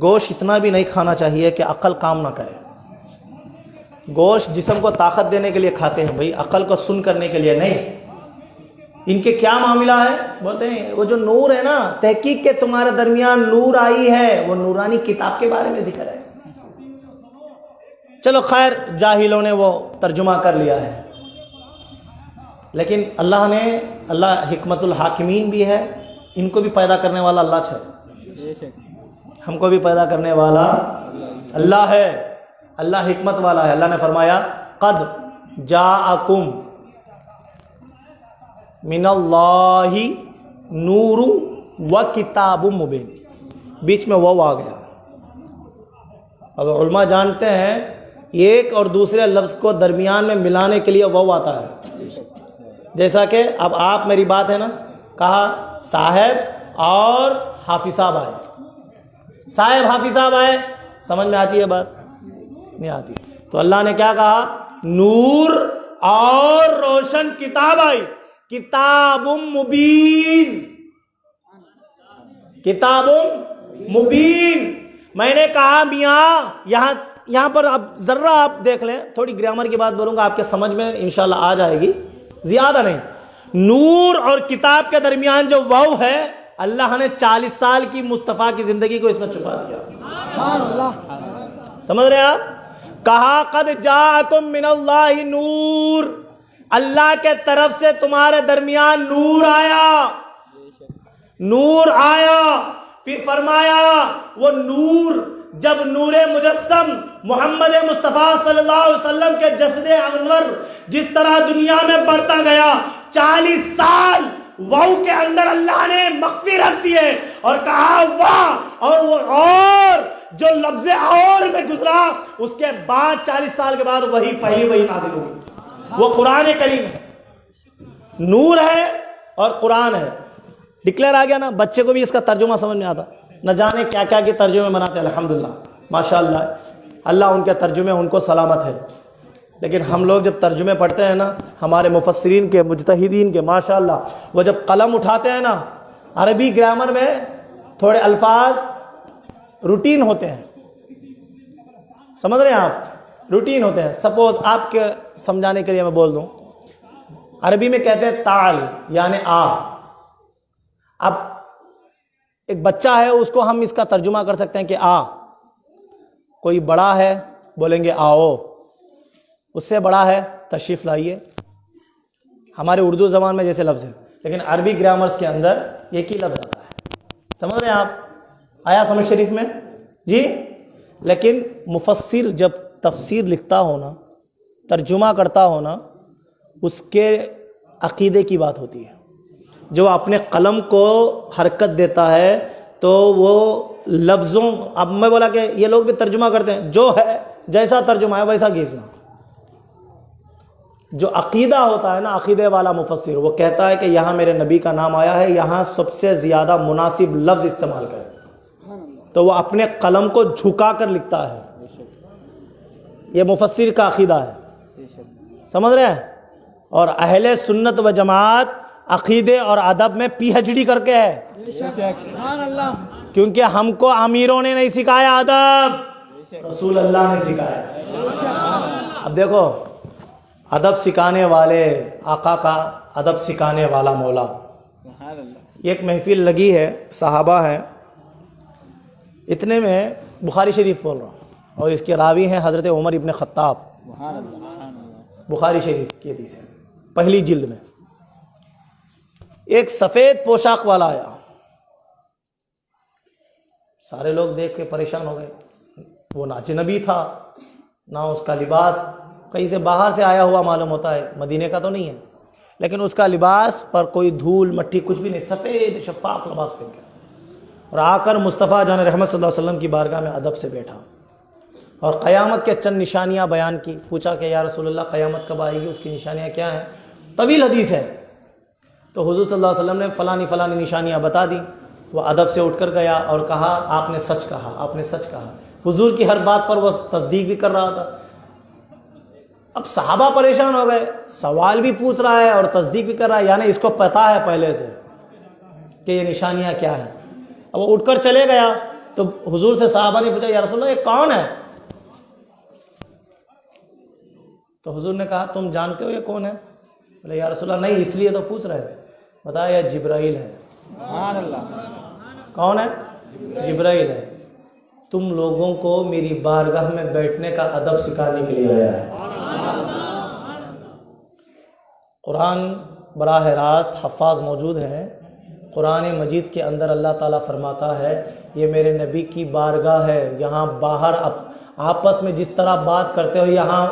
گوشت اتنا بھی نہیں کھانا چاہیے کہ عقل کام نہ کرے. گوشت جسم کو طاقت دینے کے لیے کھاتے ہیں بھائی، عقل کو سن کرنے کے لیے نہیں. ان کے کیا معاملہ ہے؟ بولتے ہیں وہ جو نور ہے نا، تحقیق کے تمہارے درمیان نور آئی ہے، وہ نورانی کتاب کے بارے میں ذکر ہے. چلو خیر، جاہلوں نے وہ ترجمہ کر لیا ہے، لیکن اللہ حکمت الحاکمین بھی ہے. ان کو بھی پیدا کرنے والا اللہ ہے، ہم کو بھی پیدا کرنے والا اللہ ہے. اللہ حکمت والا ہے. اللہ نے فرمایا قد جاءکم من اللہ نور و کتاب مبین. بیچ میں وہ آ گیا. اب علماء جانتے ہیں ایک اور دوسرے لفظ کو درمیان میں ملانے کے لیے وہ آتا ہے. جیسا کہ اب آپ میری بات ہے نا، کہا صاحب اور حافظ صاحب آئے. صاحب حافظ صاحب آئے، سمجھ میں آتی ہے بات؟ نہیں آتی. تو اللہ نے کیا کہا؟ نور اور روشن کتاب آئی. کتاب مبین، کتاب مبین. میں نے کہا میاں یہاں پر اب ذرا آپ دیکھ لیں، تھوڑی گرامر کی بات بولوں گا آپ کے سمجھ میں انشاءاللہ آ جائے گی، زیادہ نہیں. نور اور کتاب کے درمیان جو واو ہے، اللہ نے 40 سال کی مصطفیٰ کی زندگی کو اس میں چھپا دیا. سمجھ رہے ہیں آپ؟ کہا قد جاءکم من اللہ نور، اللہ کے طرف سے تمہارے درمیان نور آیا، نور آیا. پھر فرمایا وہ نور جب نور مجسم محمد مصطفیٰ صلی اللہ علیہ وسلم کے جسد انور جس طرح دنیا میں بڑھتا گیا، 40 سال واو کے اندر اللہ نے مخفی رکھ دیے اور کہا واہ، اور وہ اور جو لفظ اور میں گزرا، اس کے بعد 40 سال کے بعد وہی پہلی وہی نازل ہوئی. وہ قرآن کریم ہے، نور ہے اور قرآن ہے. ڈکلیئر آ گیا نا. بچے کو بھی اس کا ترجمہ سمجھ میں آتا، نہ جانے کیا کیا کے ترجمے بناتے ہیں. الحمدللہ ماشاءاللہ، اللہ ان کے ترجمے ان کو سلامت ہے. لیکن ہم لوگ جب ترجمے پڑھتے ہیں نا، ہمارے مفسرین کے، مجتہدین کے، ماشاءاللہ وہ جب قلم اٹھاتے ہیں نا، عربی گرامر میں تھوڑے الفاظ روٹین ہوتے ہیں. سمجھ رہے ہیں آپ؟ روٹین ہوتے ہیں. سپوز آپ کے سمجھانے کے لیے میں بول دوں، عربی میں کہتے ہیں تعال یعنی آ. اب ایک بچہ ہے، اس کو ہم اس کا ترجمہ کر سکتے ہیں کہ آ. کوئی بڑا ہے بولیں گے آؤ. اس سے بڑا ہے تشریف لائیے. ہمارے اردو زبان میں جیسے لفظ ہے، لیکن عربی گرامرز کے اندر ایک ہی لفظ آتا ہے. سمجھ رہے ہیں آپ؟ آیا سمجھ شریف میں جی؟ لیکن مفسر جب تفسیر لکھتا ہونا، ترجمہ کرتا ہونا، اس کے عقیدے کی بات ہوتی ہے. جو اپنے قلم کو حرکت دیتا ہے تو وہ لفظوں، اب میں بولا کہ یہ لوگ بھی ترجمہ کرتے ہیں، جو ہے جیسا ترجمہ ہے ویسا گھیسنا. جو عقیدہ ہوتا ہے نا، عقیدے والا مفسر، وہ کہتا ہے کہ یہاں میرے نبی کا نام آیا ہے، یہاں سب سے زیادہ مناسب لفظ استعمال کریں، تو وہ اپنے قلم کو جھکا کر لکھتا ہے. یہ مفسر کا عقیدہ ہے. سمجھ رہے ہیں؟ اور اہل سنت و جماعت عقیدے اور ادب میں پی ایچ ڈی کر کے ہے. کیونکہ ہم کو امیروں نے نہیں سکھایا ادب، رسول اللہ نے سکھایا. اب دیکھو، ادب سکھانے والے آقا کا ادب سکھانے والا مولا. ایک محفل لگی ہے، صحابہ ہیں، اتنے میں بخاری شریف بول رہا ہوں، اور اس کے راوی ہیں حضرت عمر ابن خطاب. بخاری شریف کی حدیث ہے، پہلی جلد میں. ایک سفید پوشاک والا آیا، سارے لوگ دیکھ کے پریشان ہو گئے. وہ نہ اجنبی تھا، نہ اس کا لباس کہیں سے باہر سے آیا ہوا معلوم ہوتا ہے، مدینے کا تو نہیں ہے، لیکن اس کا لباس پر کوئی دھول مٹی کچھ بھی نہیں، سفید شفاف لباس پہن کے، اور آ کر مصطفیٰ جان رحمت صلی اللہ علیہ وسلم کی بارگاہ میں ادب سے بیٹھا اور قیامت کے چند نشانیاں بیان کی. پوچھا کہ یا رسول اللہ قیامت کب آئے گی، اس کی نشانیاں کیا ہیں؟ طویل حدیث ہے. تو حضور صلی اللہ علیہ وسلم نے فلانی نشانیاں بتا دی. وہ ادب سے اٹھ کر گیا اور کہا آپ نے سچ کہا، آپ نے سچ کہا. حضور کی ہر بات پر وہ تصدیق بھی کر رہا تھا. اب صحابہ پریشان ہو گئے، سوال بھی پوچھ رہا ہے اور تصدیق بھی کر رہا ہے، یعنی اس کو پتا ہے پہلے سے کہ یہ نشانیاں کیا ہیں. اب وہ اٹھ کر چلے گیا تو حضور سے صحابہ نے پوچھا یا رسول اللہ یہ کون ہے؟ تو حضور نے کہا تم جانتے ہو یہ کون ہے؟ بولے یا رسول اللہ نہیں، اس لیے تو پوچھ رہے. بتایا یہ جبرائیل ہے. سبحان اللہ. کون ہے؟ جبرائیل ہے. تم لوگوں کو میری بارگاہ میں بیٹھنے کا ادب سکھانے کے لیے آیا ہے. قرآن براہ راست حفاظ موجود ہیں. قرآن مجید کے اندر اللہ تعالیٰ فرماتا ہے یہ میرے نبی کی بارگاہ ہے، یہاں باہر آپس میں جس طرح بات کرتے ہو یہاں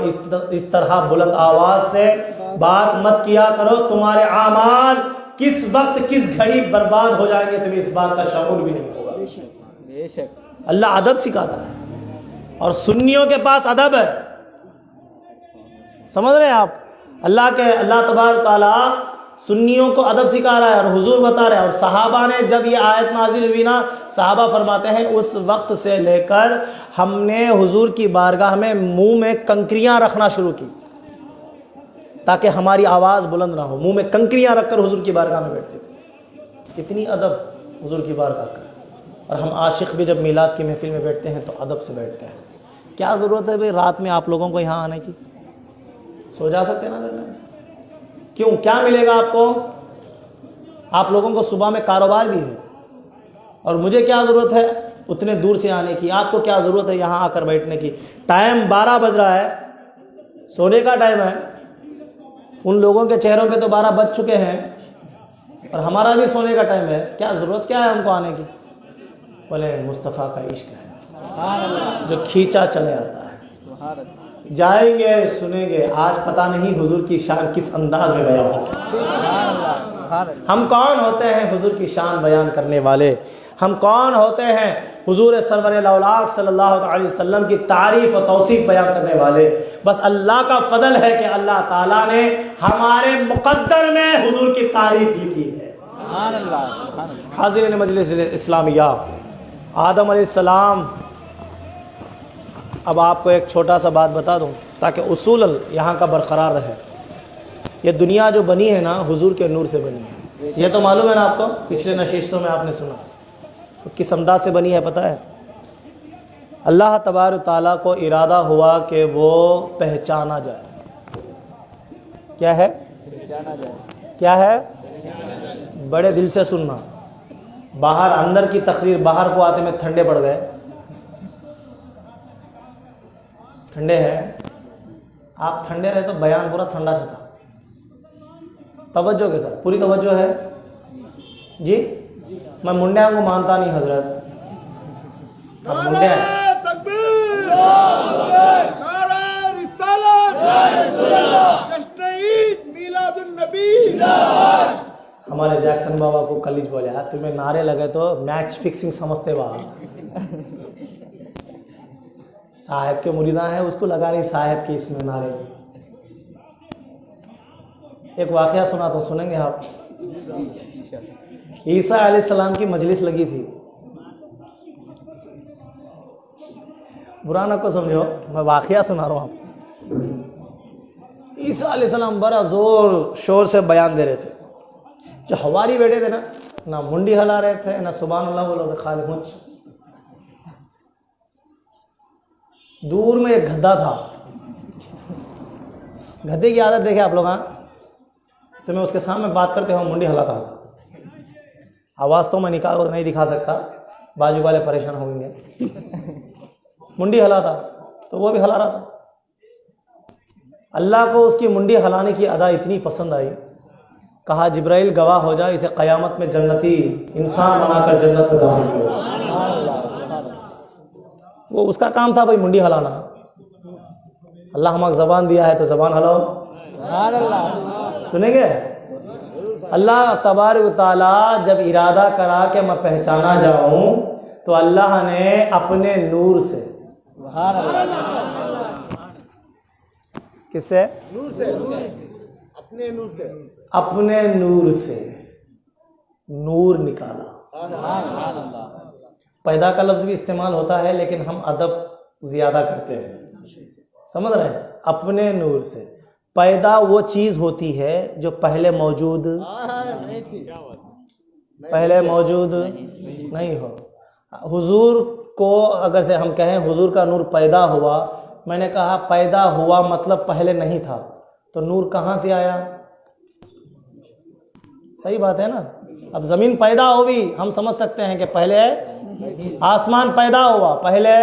اس طرح بلند آواز سے بات مت کیا کرو، تمہارے اعمال کس وقت کس گھڑی برباد ہو جائیں گے تمہیں اس بات کا شعور بھی نہیں ہوگا. بے شک اللہ ادب سکھاتا ہے اور سنیوں کے پاس ادب ہے. سمجھ رہے ہیں آپ؟ اللہ تبارک تعالیٰ سنیوں کو ادب سکھا رہا ہے اور حضور بتا رہے ہیں. اور صحابہ نے جب یہ آیت نازل ہوئی نا، صحابہ فرماتے ہیں اس وقت سے لے کر ہم نے حضور کی بارگاہ میں منہ میں کنکریاں رکھنا شروع کی تاکہ ہماری آواز بلند نہ ہو. منہ میں کنکریاں رکھ کر حضور کی بارگاہ میں بیٹھتے تھے. اتنی ادب حضور کی بارگاہ کا. اور ہم عاشق بھی جب میلاد کی محفل میں بیٹھتے ہیں تو ادب سے بیٹھتے ہیں. کیا ضرورت ہے بھائی رات میں آپ لوگوں کو یہاں آنے کی؟ سو جا سکتے ہیں نا گھر میں. کیوں؟ کیا ملے گا آپ کو؟ آپ لوگوں کو صبح میں کاروبار بھی ہے اور مجھے کیا ضرورت ہے اتنے دور سے آنے کی؟ آپ کو کیا ضرورت ہے یہاں آ کر بیٹھنے کی؟ ٹائم 12 بج رہا ہے، سونے کا ٹائم ہے. ان لوگوں کے چہروں پہ تو 12 بج چکے ہیں اور ہمارا بھی سونے کا ٹائم ہے. کیا ضرورت کیا ہے ہم کو آنے کی؟ بولے مصطفیٰ کا عشق ہے جو کھینچا چلے آتا ہے. جائیں گے سنیں گے. آج پتہ نہیں حضور کی شان کس انداز میں بیان ہوگی. ہم کون ہوتے ہیں حضور کی شان بیان کرنے والے؟ ہم کون ہوتے ہیں حضور سرور الاولاق صلی اللہ علیہ وسلم کی تعریف و توصیف بیان کرنے والے؟ بس اللہ کا فضل ہے کہ اللہ تعالیٰ نے ہمارے مقدر میں حضور کی تعریف لکھی ہے. حاضرین مجلس اسلامیہ، آدم علیہ السلام، اب آپ کو ایک چھوٹا سا بات بتا دوں تاکہ اصول یہاں کا برقرار رہے. یہ دنیا جو بنی ہے نا حضور کے نور سے بنی ہے. یہ تو معلوم ہے نا آپ کو، پچھلے نشستوں میں آپ نے سنا. کس انداز سے بنی ہے پتہ ہے؟ اللہ تبارک تعالیٰ کو ارادہ ہوا کہ وہ پہچانا جائے. کیا ہے؟ پہچانا جائے. کیا ہے؟ بڑے دل سے سننا. باہر اندر کی تقریر، باہر کو آتے میں ٹھنڈے پڑ گئے. ٹھنڈے ہیں آپ، ٹھنڈے رہے تو بیان پورا ٹھنڈا چلتا. توجہ کے ساتھ، پوری توجہ ہے جی. میں منڈیاں کو مانتا نہیں حضرت، اب منڈے ہیں. ہمارے جیکسن بابا کو کلیج بولے تمہیں نعرے لگے تو میچ فکسنگ سمجھتے وہاں. صاحب کے مریداں ہیں، اس کو لگا نہیں صاحب کی اس میں نعرے. ایک واقعہ سنا تو سنیں گے آپ. عیسیٰ علیہ السلام کی مجلس لگی تھی. برا نہ کو سمجھو، میں واقعہ سنا رہا ہوں آپ. عیسیٰ علیہ السلام بڑا زور شور سے بیان دے رہے تھے. جو حواری بیٹھے تھے نا، نہ منڈی ہلا رہے تھے نہ سبحان اللہ بول رہے تھے، خالی مچ. دور میں ایک گدھا تھا. گدھے کی عادت دیکھے آپ لوگ؟ ہاں، تو میں اس کے سامنے بات کرتے ہوں منڈی ہلاتا تھا. آواز تو میں نکال کر نہیں دکھا سکتا، بازو والے پریشان ہوں گے. منڈی ہلاتا تو وہ بھی ہلا رہا تھا. اللہ کو اس کی منڈی ہلانے کی ادا اتنی پسند آئی، کہا جبرائیل گواہ ہو جا، اسے قیامت میں جنتی انسان بنا کر جنت میں داخل کرو. وہ اس کا کام تھا بھائی منڈی ہلانا. اللہ ہمیں زبان دیا ہے تو زبان ہلاؤ. سنیں گے؟ اللہ تبارک و تعالیٰ جب ارادہ کرا کہ میں پہچانا جاؤں تو اللہ نے اپنے نور سے، کس سے؟ اپنے نور سے نور نکالا. پیدا کا لفظ بھی استعمال ہوتا ہے لیکن ہم ادب زیادہ کرتے ہیں, سمجھ رہے ہیں. اپنے نور سے پیدا وہ چیز ہوتی ہے جو پہلے موجود نہیں ہو. حضور کو اگر سے ہم کہیں حضور کا نور پیدا ہوا, میں نے کہا پیدا ہوا مطلب پہلے نہیں تھا, تو نور کہاں سے آیا؟ صحیح بات ہے نا. اب زمین پیدا ہوئی ہم سمجھ سکتے ہیں کہ پہلے آسمان پیدا ہوا, پہلے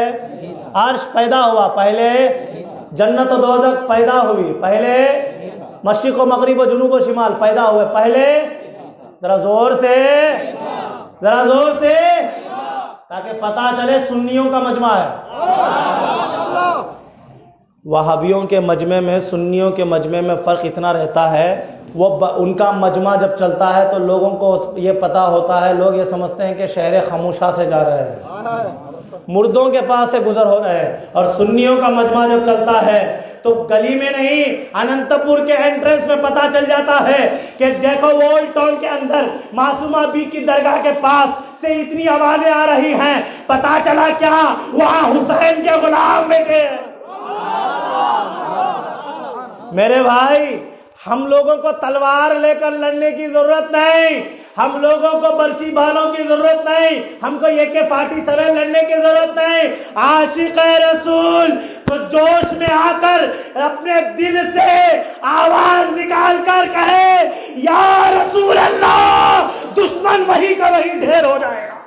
عرش پیدا ہوا, پہلے جنت و دوزخ پیدا ہوئی, پہلے مشرق و مغرب و جنوب و شمال پیدا ہوئے, پہلے ذرا زور سے تاکہ پتہ چلے سنیوں کا مجمع ہے. وہابیوں کے مجمع میں سنیوں کے مجمع میں فرق اتنا رہتا ہے, وہ ان کا مجمع جب چلتا ہے تو لوگوں کو یہ پتہ ہوتا ہے, لوگ یہ سمجھتے ہیں کہ شہر خاموشہ سے جا رہے ہیں, مردوں کے پاس سے گزر ہو رہے ہیں. اور سنیوں کا مجمع جب چلتا ہے تو گلی میں نہیں, اننت پور کے انٹرنس میں پتہ چل جاتا ہے کہ دیکھو اولڈ ٹاؤن کے اندر معصومہ بی کی درگاہ کے پاس سے اتنی آوازیں آ رہی ہیں. پتہ چلا کیا, وہاں حسین کے غلام بیٹھے. میرے بھائی, ہم لوگوں کو تلوار لے کر لڑنے کی ضرورت نہیں, ہم لوگوں کو برچی بالوں کی ضرورت نہیں, ہم کو AK-47 لڑنے کی ضرورت نہیں. عاشق رسول تو جوش میں آ کر اپنے دل سے آواز نکال کر کہے یا رسول اللہ, دشمن وہی کا وہی ڈھیر ہو جائے گا.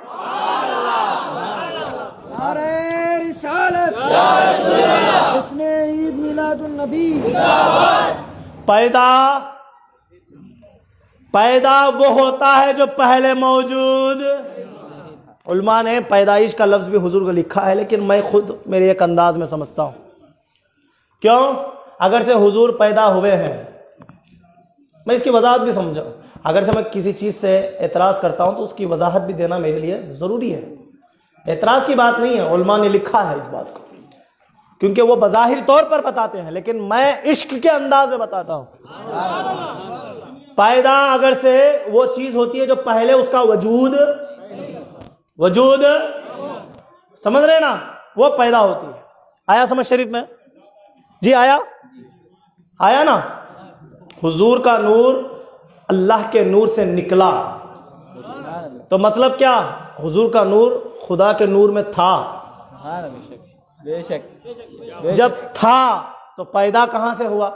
نعرہ رسالت, جشن عید میلاد النبی. پیدا وہ ہوتا ہے جو پہلے موجود. علماء نے پیدائش کا لفظ بھی حضور کو لکھا ہے, لیکن میں خود میرے ایک انداز میں سمجھتا ہوں. کیوں؟ اگر سے حضور پیدا ہوئے ہیں, میں اس کی وضاحت بھی سمجھاؤں. اگر سے میں کسی چیز سے اعتراض کرتا ہوں تو اس کی وضاحت بھی دینا میرے لیے ضروری ہے. اعتراض کی بات نہیں ہے, علماء نے لکھا ہے اس بات کو, کیونکہ وہ بظاہر طور پر بتاتے ہیں, لیکن میں عشق کے انداز میں بتاتا ہوں. پیدا اگر سے وہ چیز ہوتی ہے جو پہلے اس کا وجود سمجھ رہے نا, وہ پیدا ہوتی ہے. آیا سمجھ شریف میں؟ جی آیا نا. حضور کا نور اللہ کے نور سے نکلا, تو مطلب کیا, حضور کا نور خدا کے نور میں تھا. بے شک. جب تھا تو پیدا کہاں سے ہوا؟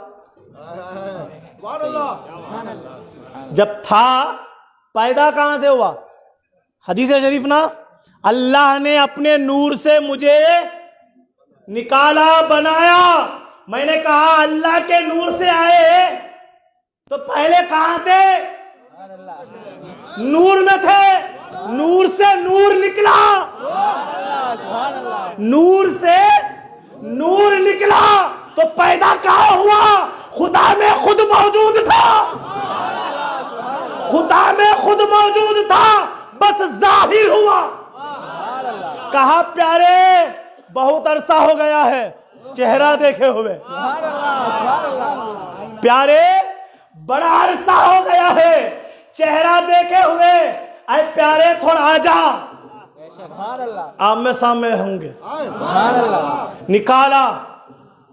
جب تھا پیدا کہاں سے ہوا؟ حدیث شریف نا, اللہ نے اپنے نور سے مجھے نکالا, بنایا. میں نے کہا اللہ کے نور سے آئے تو پہلے کہاں تھے؟ نور میں تھے. نور سے نور نکلا, نور سے نور نکلا تو پیدا کہاں ہوا؟ خدا میں خود موجود تھا, خدا میں خود موجود تھا, بس ظاہر ہوا. کہا پیارے بہت عرصہ ہو گیا ہے چہرہ دیکھے ہوئے. پیارے بڑا عرصہ ہو گیا ہے چہرہ دیکھے ہوئے. اے پیارے تھوڑا آ جا, آمنے سامنے ہوں گے. نکالا,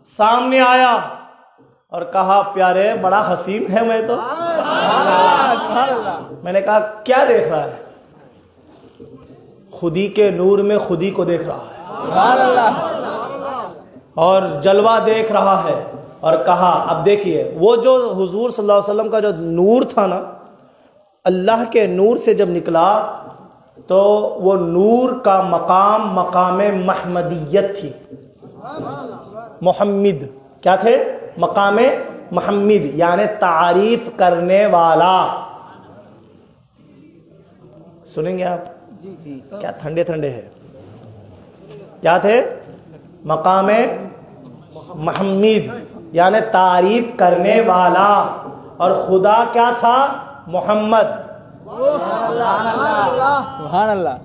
سامنے آیا اور کہا پیارے بڑا حسین ہے میں تو. میں نے کہا کیا دیکھ رہا ہے؟ خودی کے نور میں خودی کو دیکھ رہا ہے اور جلوہ دیکھ رہا ہے. اور کہا اب دیکھیے, وہ جو حضور صلی اللہ علیہ وسلم کا جو نور تھا نا, اللہ کے نور سے جب نکلا تو وہ نور کا مقام محمدیت تھی. محمد کیا تھے؟ مقام محمد, یعنی تعریف کرنے والا. سنیں گے آپ؟ کیا ٹھنڈے ہے. کیا تھے؟ مقام محمد یعنی تعریف کرنے والا. اور خدا کیا تھا؟ محمد. سبحان اللہ.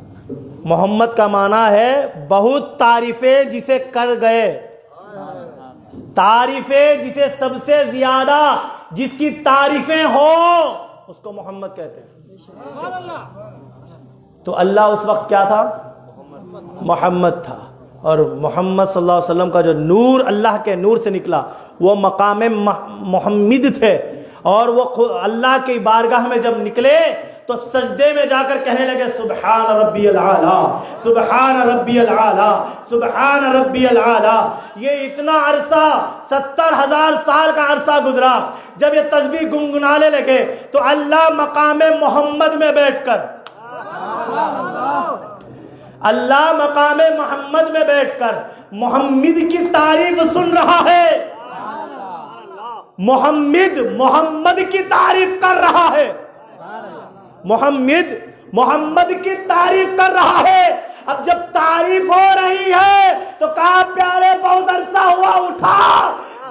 محمد کا معنی ہے بہت تعریفیں جسے کر گئے, تعریفیں جسے سب سے زیادہ جس کی تعریفیں ہوں اس کو محمد کہتے ہیں. تو اللہ اس وقت کیا تھا؟ محمد تھا. اور محمد صلی اللہ علیہ وسلم کا جو نور اللہ کے نور سے نکلا وہ مقام محمد تھے. اور وہ اللہ کی بارگاہ میں جب نکلے تو سجدے میں جا کر کہنے لگے سبحان ربی العالی، سبحان ربی العالی، سبحان ربی العالی. یہ اتنا عرصہ 70,000 سال کا عرصہ گزرا. جب یہ تسبیح گنگنانے لگے تو اللہ مقام محمد میں بیٹھ کر اللہ مقام محمد میں بیٹھ کر محمد کی تعریف سن رہا ہے. محمد کی تعریف کر رہا ہے. محمد کی تعریف کر رہا ہے. اب جب تعریف ہو رہی ہے تو کہا پیارے بہت عرصہ ہوا، اٹھا،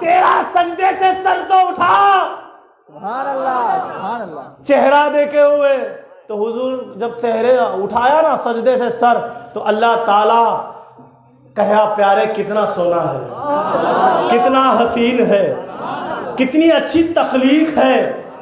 تیرا سجدے سے سر تو اٹھا. سبحان اللہ، سبحان اللہ. چہرہ دیکھے ہوئے تو حضور جب سہرے اٹھایا نا سجدے سے سر تو اللہ تعالیٰ کہا پیارے کتنا سونا ہے، کتنا حسین ہے، کتنی اچھی تخلیق ہے،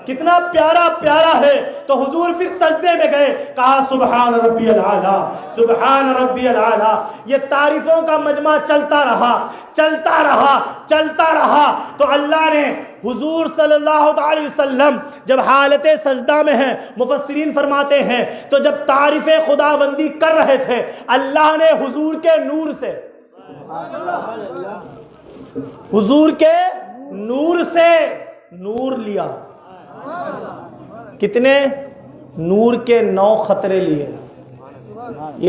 کتنا پیارا پیارا ہے. تو حضور پھر سجدے میں گئے، کہا سبحان ربی العالی، سبحان ربی العالی. یہ تعریفوں کا مجمع چلتا رہا چلتا رہا چلتا رہا. تو اللہ نے حضور صلی اللہ علیہ وسلم جب حالت سجدہ میں ہیں، مفسرین فرماتے ہیں تو جب تعریف خدا بندی کر رہے تھے اللہ نے حضور کے نور سے نور لیا. کتنے؟ نور کے 9 قطرے لیے.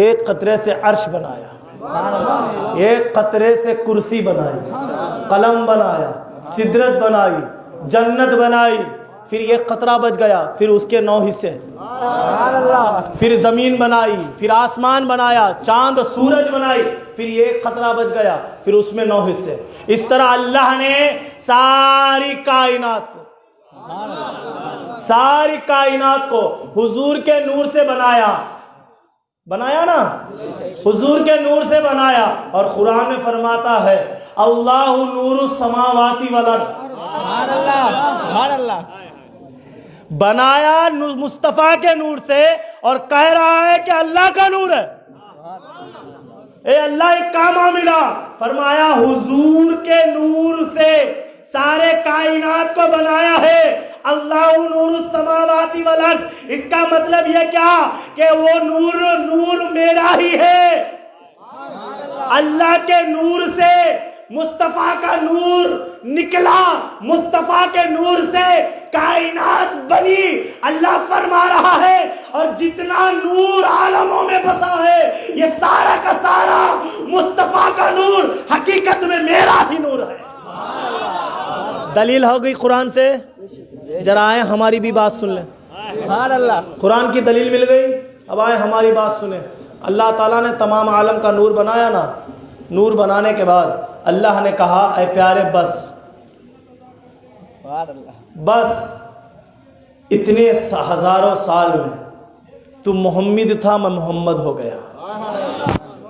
ایک قطرے سے عرش بنایا، ایک قطرے سے کرسی بنائی، قلم بنایا، سدرت بنائی، جنت بنائی. پھر ایک قطرہ بچ گیا، پھر اس کے 9 حصے. پھر زمین بنائی، پھر آسمان بنایا، چاند سورج بنائی، پھر ایک قطرہ بچ گیا، پھر اس میں 9 حصے. اس طرح اللہ نے ساری کائنات کو حضور کے نور سے بنایا نا، حضور کے نور سے بنایا. اور قرآن میں فرماتا ہے اللہ نور السماوات والارض. سبحان اللہ، سبحان اللہ. بنایا مصطفیٰ کے نور سے اور کہہ رہا ہے کہ اللہ کا نور ہے. اے اللہ ایک کام ملا، فرمایا حضور کے نور سے سارے کائنات کو بنایا ہے. اللہ نور السماوات والارض. اس کا مطلب یہ کیا کہ وہ نور میرا ہی ہے. اللہ کے نور سے مصطفیٰ کا نور نکلا، مصطفیٰ کے نور سے کائنات بنی. اللہ فرما رہا ہے اور جتنا نور عالموں میں بسا ہے یہ سارا کا سارا مصطفیٰ کا نور حقیقت میں میرا ہی نور ہے. دلیل ہو گئی قرآن سے. ذرا آئے ہماری بھی بات سن لیں. سبحان اللہ. قرآن کی دلیل مل گئی، اب آئے ہماری بات سنیں. اللہ تعالیٰ نے تمام عالم کا نور بنایا نا. نور بنانے کے بعد اللہ نے کہا اے پیارے بس اتنے ہزاروں سال میں تو محمد تھا، میں محمد ہو گیا.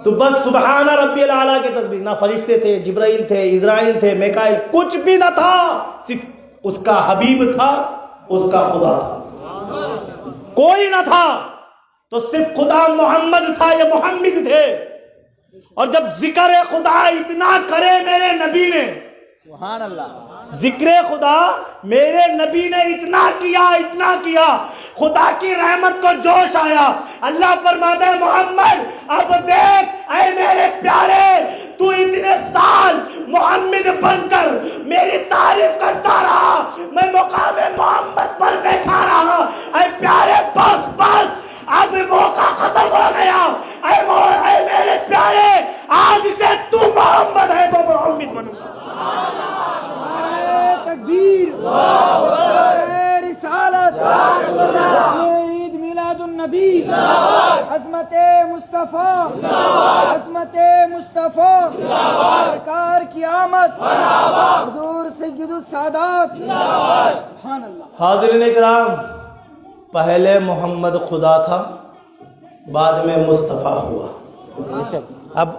تو بس سبحان ربی العالی کی تسبیح. نہ فرشتے تھے، جبرائیل تھے، اسرائیل تھے، میکائیل، کچھ بھی نہ تھا. صرف اس کا حبیب تھا، اس کا خدا تھا، کوئی نہ تھا. تو صرف خدا محمد تھا، یہ محمد تھے. اور جب ذکر خدا اتنا کرے میرے نبی نے، سبحان اللہ، ذکر خدا میرے نبی نے اتنا کیا خدا کی رحمت کو جوش آیا. اللہ فرماتا ہے محمد اب دیکھ اے میرے پیارے، تو اتنے سال محمد بن کر میری تعریف کرتا رہا، میں مقام محمد پر بیٹھا رہا. اے پیارے بس اب موقع ختم ہو گیا. اے میرے پیارے آج سے تو محمد ہے تو محمد بنوں گا. تکبیر، رسالت، عید میلاد النبی، عظمت مصطفیٰ، عظمت مصطفیٰ، سرکار کی آمد، حضور سید السادات. سبحان اللہ. حاضرین اکرام، پہلے محمد خدا تھا، بعد میں مصطفیٰ ہوا. اب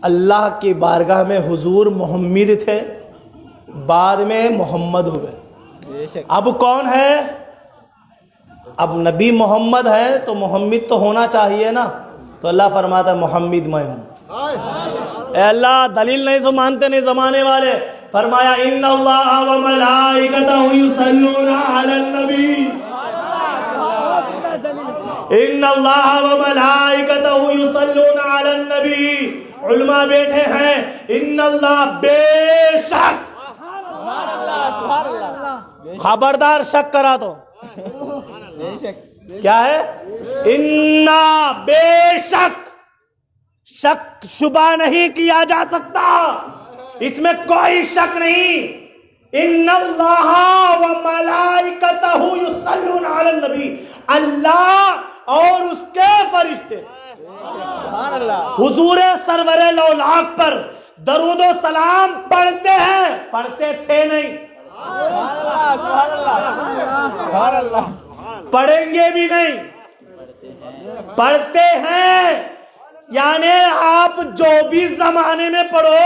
اللہ کی بارگاہ میں حضور محمد تھے، بعد میں محمد ہوئے. اب کون ہے؟ اب نبی محمد ہے تو محمد تو ہونا چاہیے نا. تو اللہ فرماتا ہے محمد میں ہوں. اے اللہ دلیل نہیں سو مانتے نہیں زمانے والے. فرمایا ان اللہ و ملائکتہ یصلون علی النبی. ان اللہ و ملائکتہ یصلون علی النبی. علماء بیٹھے ہیں. ان اللہ بے شک. خبردار شک کرا تو کیا ہے؟ انا بے شک. شک شبہ نہیں کیا جا سکتا, اس میں کوئی شک نہیں. ان اللہ و ملائکتہ یصلون علی النبی. اللہ اور اس کے فرشتے حضور سرور لولاک پر درود و سلام پڑھتے ہیں. پڑھتے تھے نہیں, پڑھیں گے بھی نہیں, پڑھتے ہیں. یعنی آپ جو بھی زمانے میں پڑھو,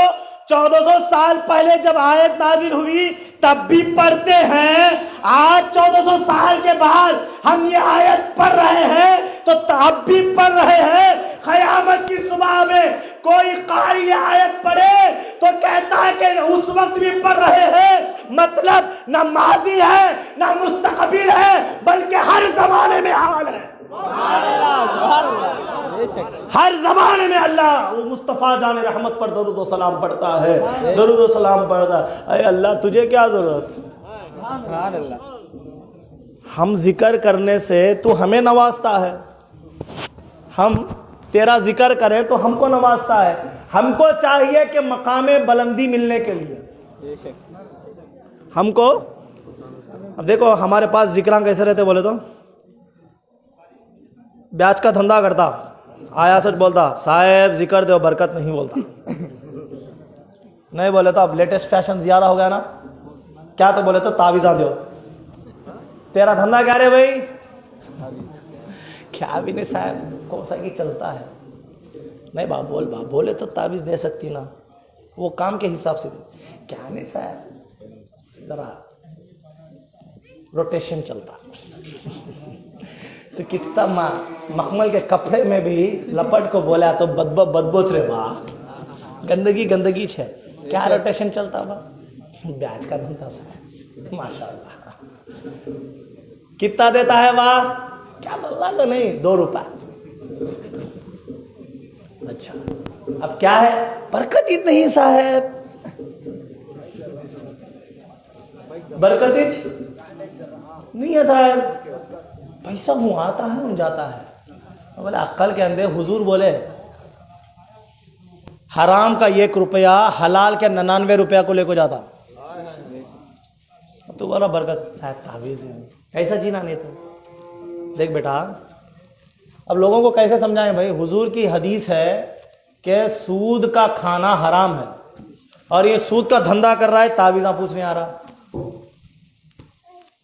1400 سال پہلے جب آیت نازل ہوئی تب بھی پڑھتے ہیں. آج 1400 سال کے بعد ہم یہ آیت پڑھ رہے ہیں تو تب بھی پڑھ رہے ہیں. قیامت کی صبح میں کوئی قاری یہ آیت پڑھے تو کہتا ہے کہ اس وقت بھی پڑھ رہے ہیں. مطلب نہ ماضی ہے نہ مستقبل ہے بلکہ ہر زمانے میں حال ہے. ہر زمانے میں اللہ وہ مصطفیٰ جان رحمت پر درود و سلام پڑھتا ہے, درود و سلام پڑھتا ہے. اے اللہ تجھے کیا ضرورت؟ ہم ذکر کرنے سے تو ہمیں نوازتا ہے, ہم تیرا ذکر کریں تو ہم کو نوازتا ہے. ہم کو چاہیے کہ مقام بلندی ملنے کے لیے ہم کو, اب دیکھو ہمارے پاس ذکراں کیسے رہتے بولے تو, بیاج کا دھندا کرتا, آیا سچ بولتا صاحب ذکر دو برکت نہیں بولتا. نہیں بولے تو اب لیٹسٹ فیشن زیادہ ہو گیا نا, کیا تو بولے تو تعویذاں دو. تیرا دھندا کیا رہے بھائی؟ کیا بھی نہیں صاحب کون سا کی چلتا ہے. نہیں باپ بولے تو تعویذ دے سکتی نا, وہ کام کے حساب سے دے. کیا نہیں صاحب ذرا روٹیشن چلتا. تو کتنا مخمل کے کپڑے میں بھی لپٹ کو بولا تو بدبوچ رہے با گندگی چھے. کیا روٹیشن چلتا با؟ بیاج کا دھندا سا ماشاءاللہ. کتنا دیتا ہے با؟ کیا بلّہ تو نہیں, 2 روپے. اچھا اب کیا ہے؟ برکت نہیں صاحب, برکت نہیں ہے صاحب. پیسہ ہوں آتا ہے ہوں جاتا ہے. بولے عقل کے اندر حضور بولے حرام کا 1 روپیہ حلال کے 99 روپیہ کو لے کو جاتا. تو بولا برکت صاحب تعویذ کیسا جینا نہیں تو. دیکھ بیٹا اب لوگوں کو کیسے سمجھائیں بھائی. حضور کی حدیث ہے کہ سود کا کھانا حرام ہے اور یہ سود کا دھندا کر رہا ہے, تعویذاں پوچھنے آ رہا.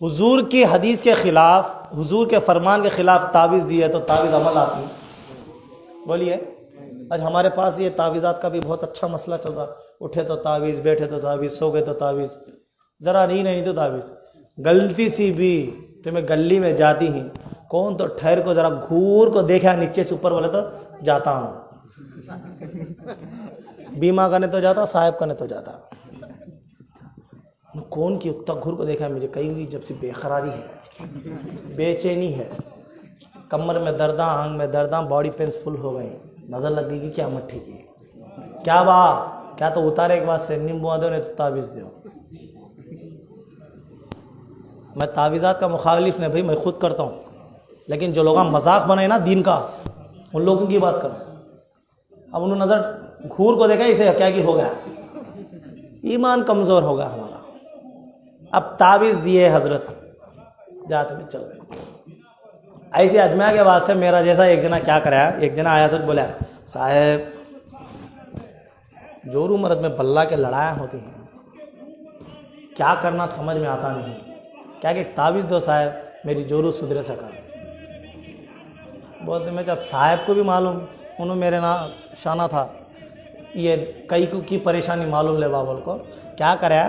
حضور کی حدیث کے خلاف, حضور کے فرمان کے خلاف تعویذ دی ہے تو تعویذ عمل آتی. بولیے آج ہمارے پاس یہ تعویذات کا بھی بہت اچھا مسئلہ چل رہا. اٹھے تو تعویذ, بیٹھے تو تعویذ, سو گئے تو تعویذ, ذرا نہیں تو تعویذ. غلطی سی بھی تمہیں گلی میں جاتی ہیں کون تو ٹھہر کو ذرا گھور کو دیکھا نیچے سے اوپر بولے تو جاتا ہوں. بیمہ کرنے تو جاتا, صاحب کرنے تو جاتا. کون کی اکتا گھر کو دیکھا مجھے کئی ہوئی جب سے بے قراری ہے, بے چینی ہے, کمر میں درداں, آنگ میں درداں, باڈی پینس فل ہو گئی. نظر لگ گئی کیا مٹھی کی کیا با, کیا تو اتارے کے بعد سے نیمبو دو نہیں تو تعویذ دو. میں تعویذات کا مخالف نہیں بھائی, میں خود کرتا ہوں, لیکن جو لوگ مذاق بنائے نا دین کا ان لوگوں کی بات کروں. اب انہوں نے نظر گھور کو دیکھا اسے کیا کی ہو گیا, ایمان کمزور ہوگا ہمارا. اب تعویذ دیے حضرت جاتے میں چل گئے. ایسے اجماع کے بعد سے میرا جیسا ایک جنا کیا کرایا, ایک جنا آیا سچ بولا صاحب جورو مرد میں بلّہ کے لڑائیاں ہوتی ہیں, کیا کرنا سمجھ میں آتا نہیں. کیا کہ تعویذ دو صاحب میری جورو سدھرے سکا. بولتے میں جب صاحب کو بھی معلوم, انہوں میرے شانہ تھا, یہ کئی کی پریشانی معلوم لے بابل کو. کیا کریا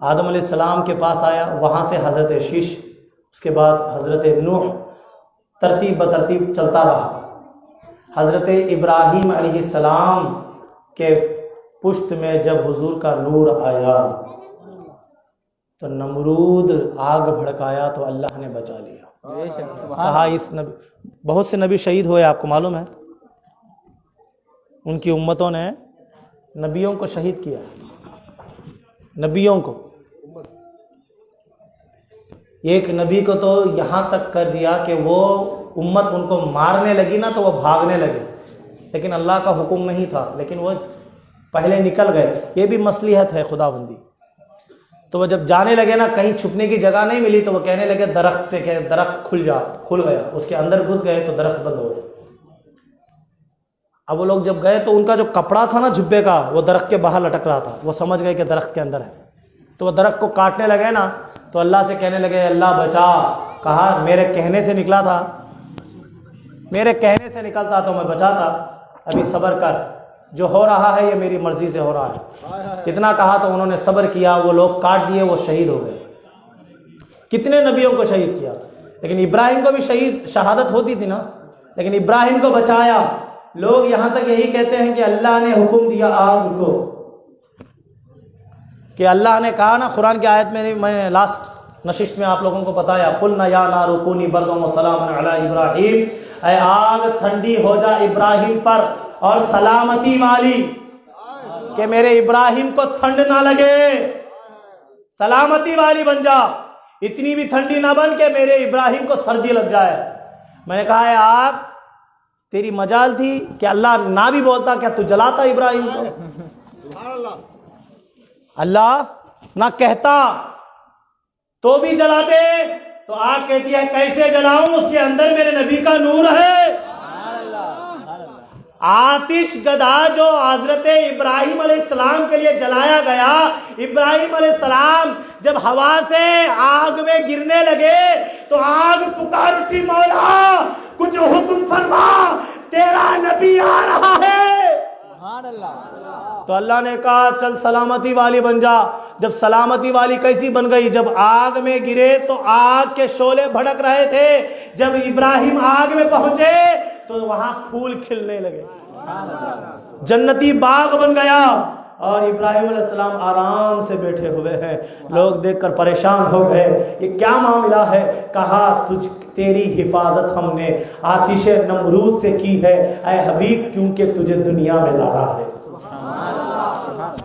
آدم علیہ السلام کے پاس آیا، وہاں سے حضرت شیش، اس کے بعد حضرت نوح، ترتیب بترتیب چلتا رہا۔ حضرت ابراہیم علیہ السلام کے پشت میں جب حضور کا نور آیا تو نمرود آگ بھڑکایا تو اللہ نے بچا لیا۔ کہا اس نبی، بہت سے نبی شہید ہوئے، آپ کو معلوم ہے، ان کی امتوں نے نبیوں کو شہید کیا، نبیوں کو۔ ایک نبی کو تو یہاں تک کر دیا کہ وہ امت ان کو مارنے لگی نا تو وہ بھاگنے لگے، لیکن اللہ کا حکم نہیں تھا، لیکن وہ پہلے نکل گئے۔ یہ بھی مصلحت ہے خدا بندی۔ تو وہ جب جانے لگے نا، کہیں چھپنے کی جگہ نہیں ملی تو وہ کہنے لگے درخت سے کہ درخت کھل گیا، اس کے اندر گھس گئے تو درخت بند ہو گیا۔ اب وہ لوگ جب گئے تو ان کا جو کپڑا تھا نا جھبے کا، وہ درخت کے باہر لٹک رہا تھا، وہ سمجھ گئے کہ درخت کے اندر ہے، تو وہ درخت کو کاٹنے لگے نا تو اللہ سے کہنے لگے اللہ بچا۔ کہا میرے کہنے سے نکلا تھا، میرے کہنے سے نکلتا تو میں بچاتا، ابھی صبر کر، جو ہو رہا ہے یہ میری مرضی سے ہو رہا ہے۔ کتنا کہا تو انہوں نے صبر کیا، وہ لوگ کاٹ دیے، وہ شہید ہو گئے۔ کتنے نبیوں کو شہید کیا، لیکن ابراہیم کو بھی شہادت ہوتی تھی نا، لیکن ابراہیم کو بچایا۔ لوگ یہاں تک یہی کہتے ہیں کہ اللہ نے حکم دیا آگ کو، کہ اللہ نے کہا نا قرآن کی آیت میں لاسٹ نشست میں آپ لوگوں کو بتایا، قلنا یا نار کونی بردا وسلاما علی ابراہیم، اے آگ ٹھنڈی ہو جا ابراہیم پر اور سلامتی والی، کہ میرے ابراہیم کو ٹھنڈ نہ لگے، سلامتی والی بن جا، اتنی بھی ٹھنڈی نہ بن کہ میرے ابراہیم کو سردی لگ جائے۔ میں نے کہا ہے آگ تیری مجال تھی کہ اللہ نہ بھی بولتا، کیا تو جلاتا ابراہیم کو؟ اللہ نہ کہتا تو بھی جلا دے، تو آگ کہتی ہے کیسے جلاؤں، اس کے اندر میرے نبی کا نور ہے۔ آتش گدا جو حضرت ابراہیم علیہ السلام کے لیے جلایا گیا، ابراہیم علیہ السلام جب ہوا سے آگ میں گرنے لگے تو آگ پکار اٹھی، مولا کچھ حکم فرما، تیرا نبی آ رہا ہے۔ تو اللہ نے کہا چل سلامتی والی بن جا۔ جب سلامتی والی کیسی بن گئی، جب آگ میں گرے تو آگ کے شعلے بھڑک رہے تھے، جب ابراہیم آگ میں پہنچے تو وہاں پھول کھلنے لگے، جنتی باغ بن گیا، اور ابراہیم علیہ السلام آرام سے بیٹھے ہوئے ہیں۔ لوگ دیکھ کر پریشان ہو گئے، یہ کیا معاملہ ہے؟ کہا تیری حفاظت ہم نے آتش نمرود سے کی ہے اے حبیب، کیونکہ تجھے دنیا میں لایا ہے۔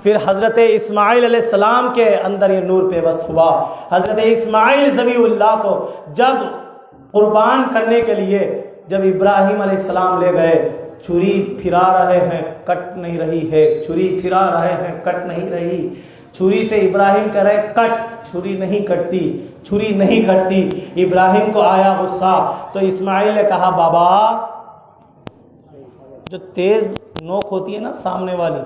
پھر حضرت اسماعیل علیہ السلام کے اندر یہ نور پیوست ہوا۔ حضرت اسماعیل ذبیح اللہ کو جب قربان کرنے کے لیے جب ابراہیم علیہ السلام لے گئے، چھری پھرا رہے ہیں کٹ نہیں رہی ہے، چھری پھرا رہے ہیں کٹ نہیں رہی، چھری سے ابراہیم کہہ رہے کٹ، چھری نہیں کٹتی، چھری نہیں کٹتی۔ ابراہیم کو آیا غصہ، تو اسماعیل نے کہا بابا جو تیز نوک ہوتی ہے نا سامنے والی،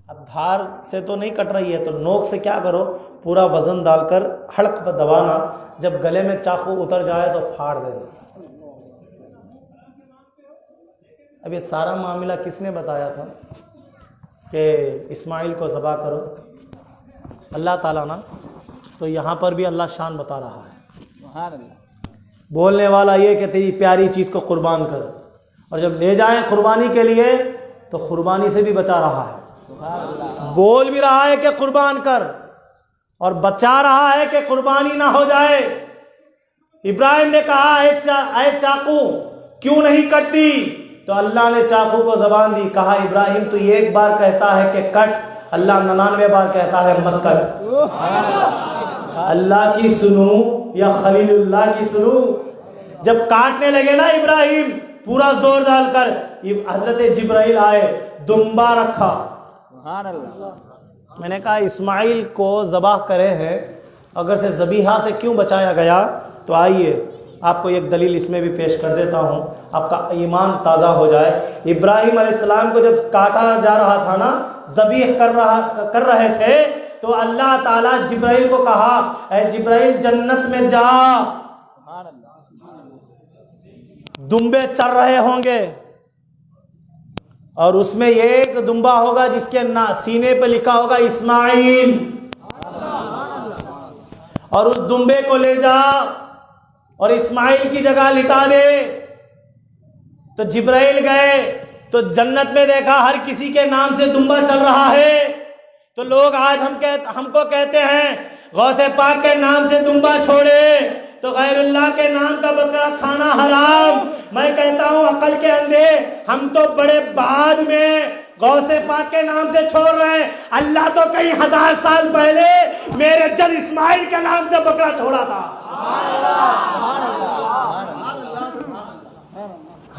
اب دھار سے تو نہیں کٹ رہی ہے، تو نوک سے کیا کرو، پورا وزن ڈال کر ہڑک پر دبانا، جب گلے میں چاقو اتر جائے تو پھاڑ دینا۔ اب یہ سارا معاملہ کس نے بتایا تھا کہ اسماعیل کو ذبح کرو؟ اللہ تعالیٰ نا، تو یہاں پر بھی اللہ شان بتا رہا ہے، بولنے والا یہ کہ تیری پیاری چیز کو قربان کر، اور جب لے جائیں قربانی کے لیے تو قربانی سے بھی بچا رہا ہے، بول بھی رہا ہے کہ قربان کر، اور بچا رہا ہے کہ قربانی نہ ہو جائے۔ ابراہیم نے کہا اے چاقو کیوں نہیں کٹتی؟ تو اللہ نے چاقو کو زبان دی، کہا ابراہیم تو ایک بار کہتا ہے کہ کٹ، اللہ 99 بار کہتا ہے مت کٹ۔ اللہ کی سنو یا خلیل اللہ کی سنو؟ جب کاٹنے لگے نا ابراہیم پورا زور ڈال کر، حضرت جبرائیل آئے، دمبا رکھا۔ میں نے کہا اسماعیل کو ذبح کرے ہیں، اگر سے ذبیحہ سے کیوں بچایا گیا؟ تو آئیے آپ کو ایک دلیل اس میں بھی پیش کر دیتا ہوں، آپ کا ایمان تازہ ہو جائے۔ ابراہیم علیہ السلام کو جب کاٹا جا رہا تھا نا، ذبیح کر رہے تھے، تو اللہ تعالیٰ جبرائیل کو کہا اے جبرائیل جنت میں جا، دمبے چر رہے ہوں گے، اور اس میں ایک دمبا ہوگا جس کے سینے پہ لکھا ہوگا اسماعیل، اور اس دمبے کو لے جا اور اسماعیل کی جگہ لٹا دے. تو جبرائیل گئے تو جنت میں دیکھا ہر کسی کے نام سے دمبا چل رہا ہے. تو لوگ آج ہم کو کہتے ہیں غوث پاک کے نام سے دمبا چھوڑے تو غیر اللہ کے نام کا بکرا کھانا حرام. میں کہتا ہوں عقل کے اندھے، ہم تو بڑے بعد میں غوث پاک کے نام سے چھوڑ رہے ہیں. اللہ تو کئی ہزار سال پہلے میرے جد اسماعیل کے نام سے بکرا چھوڑا تھا.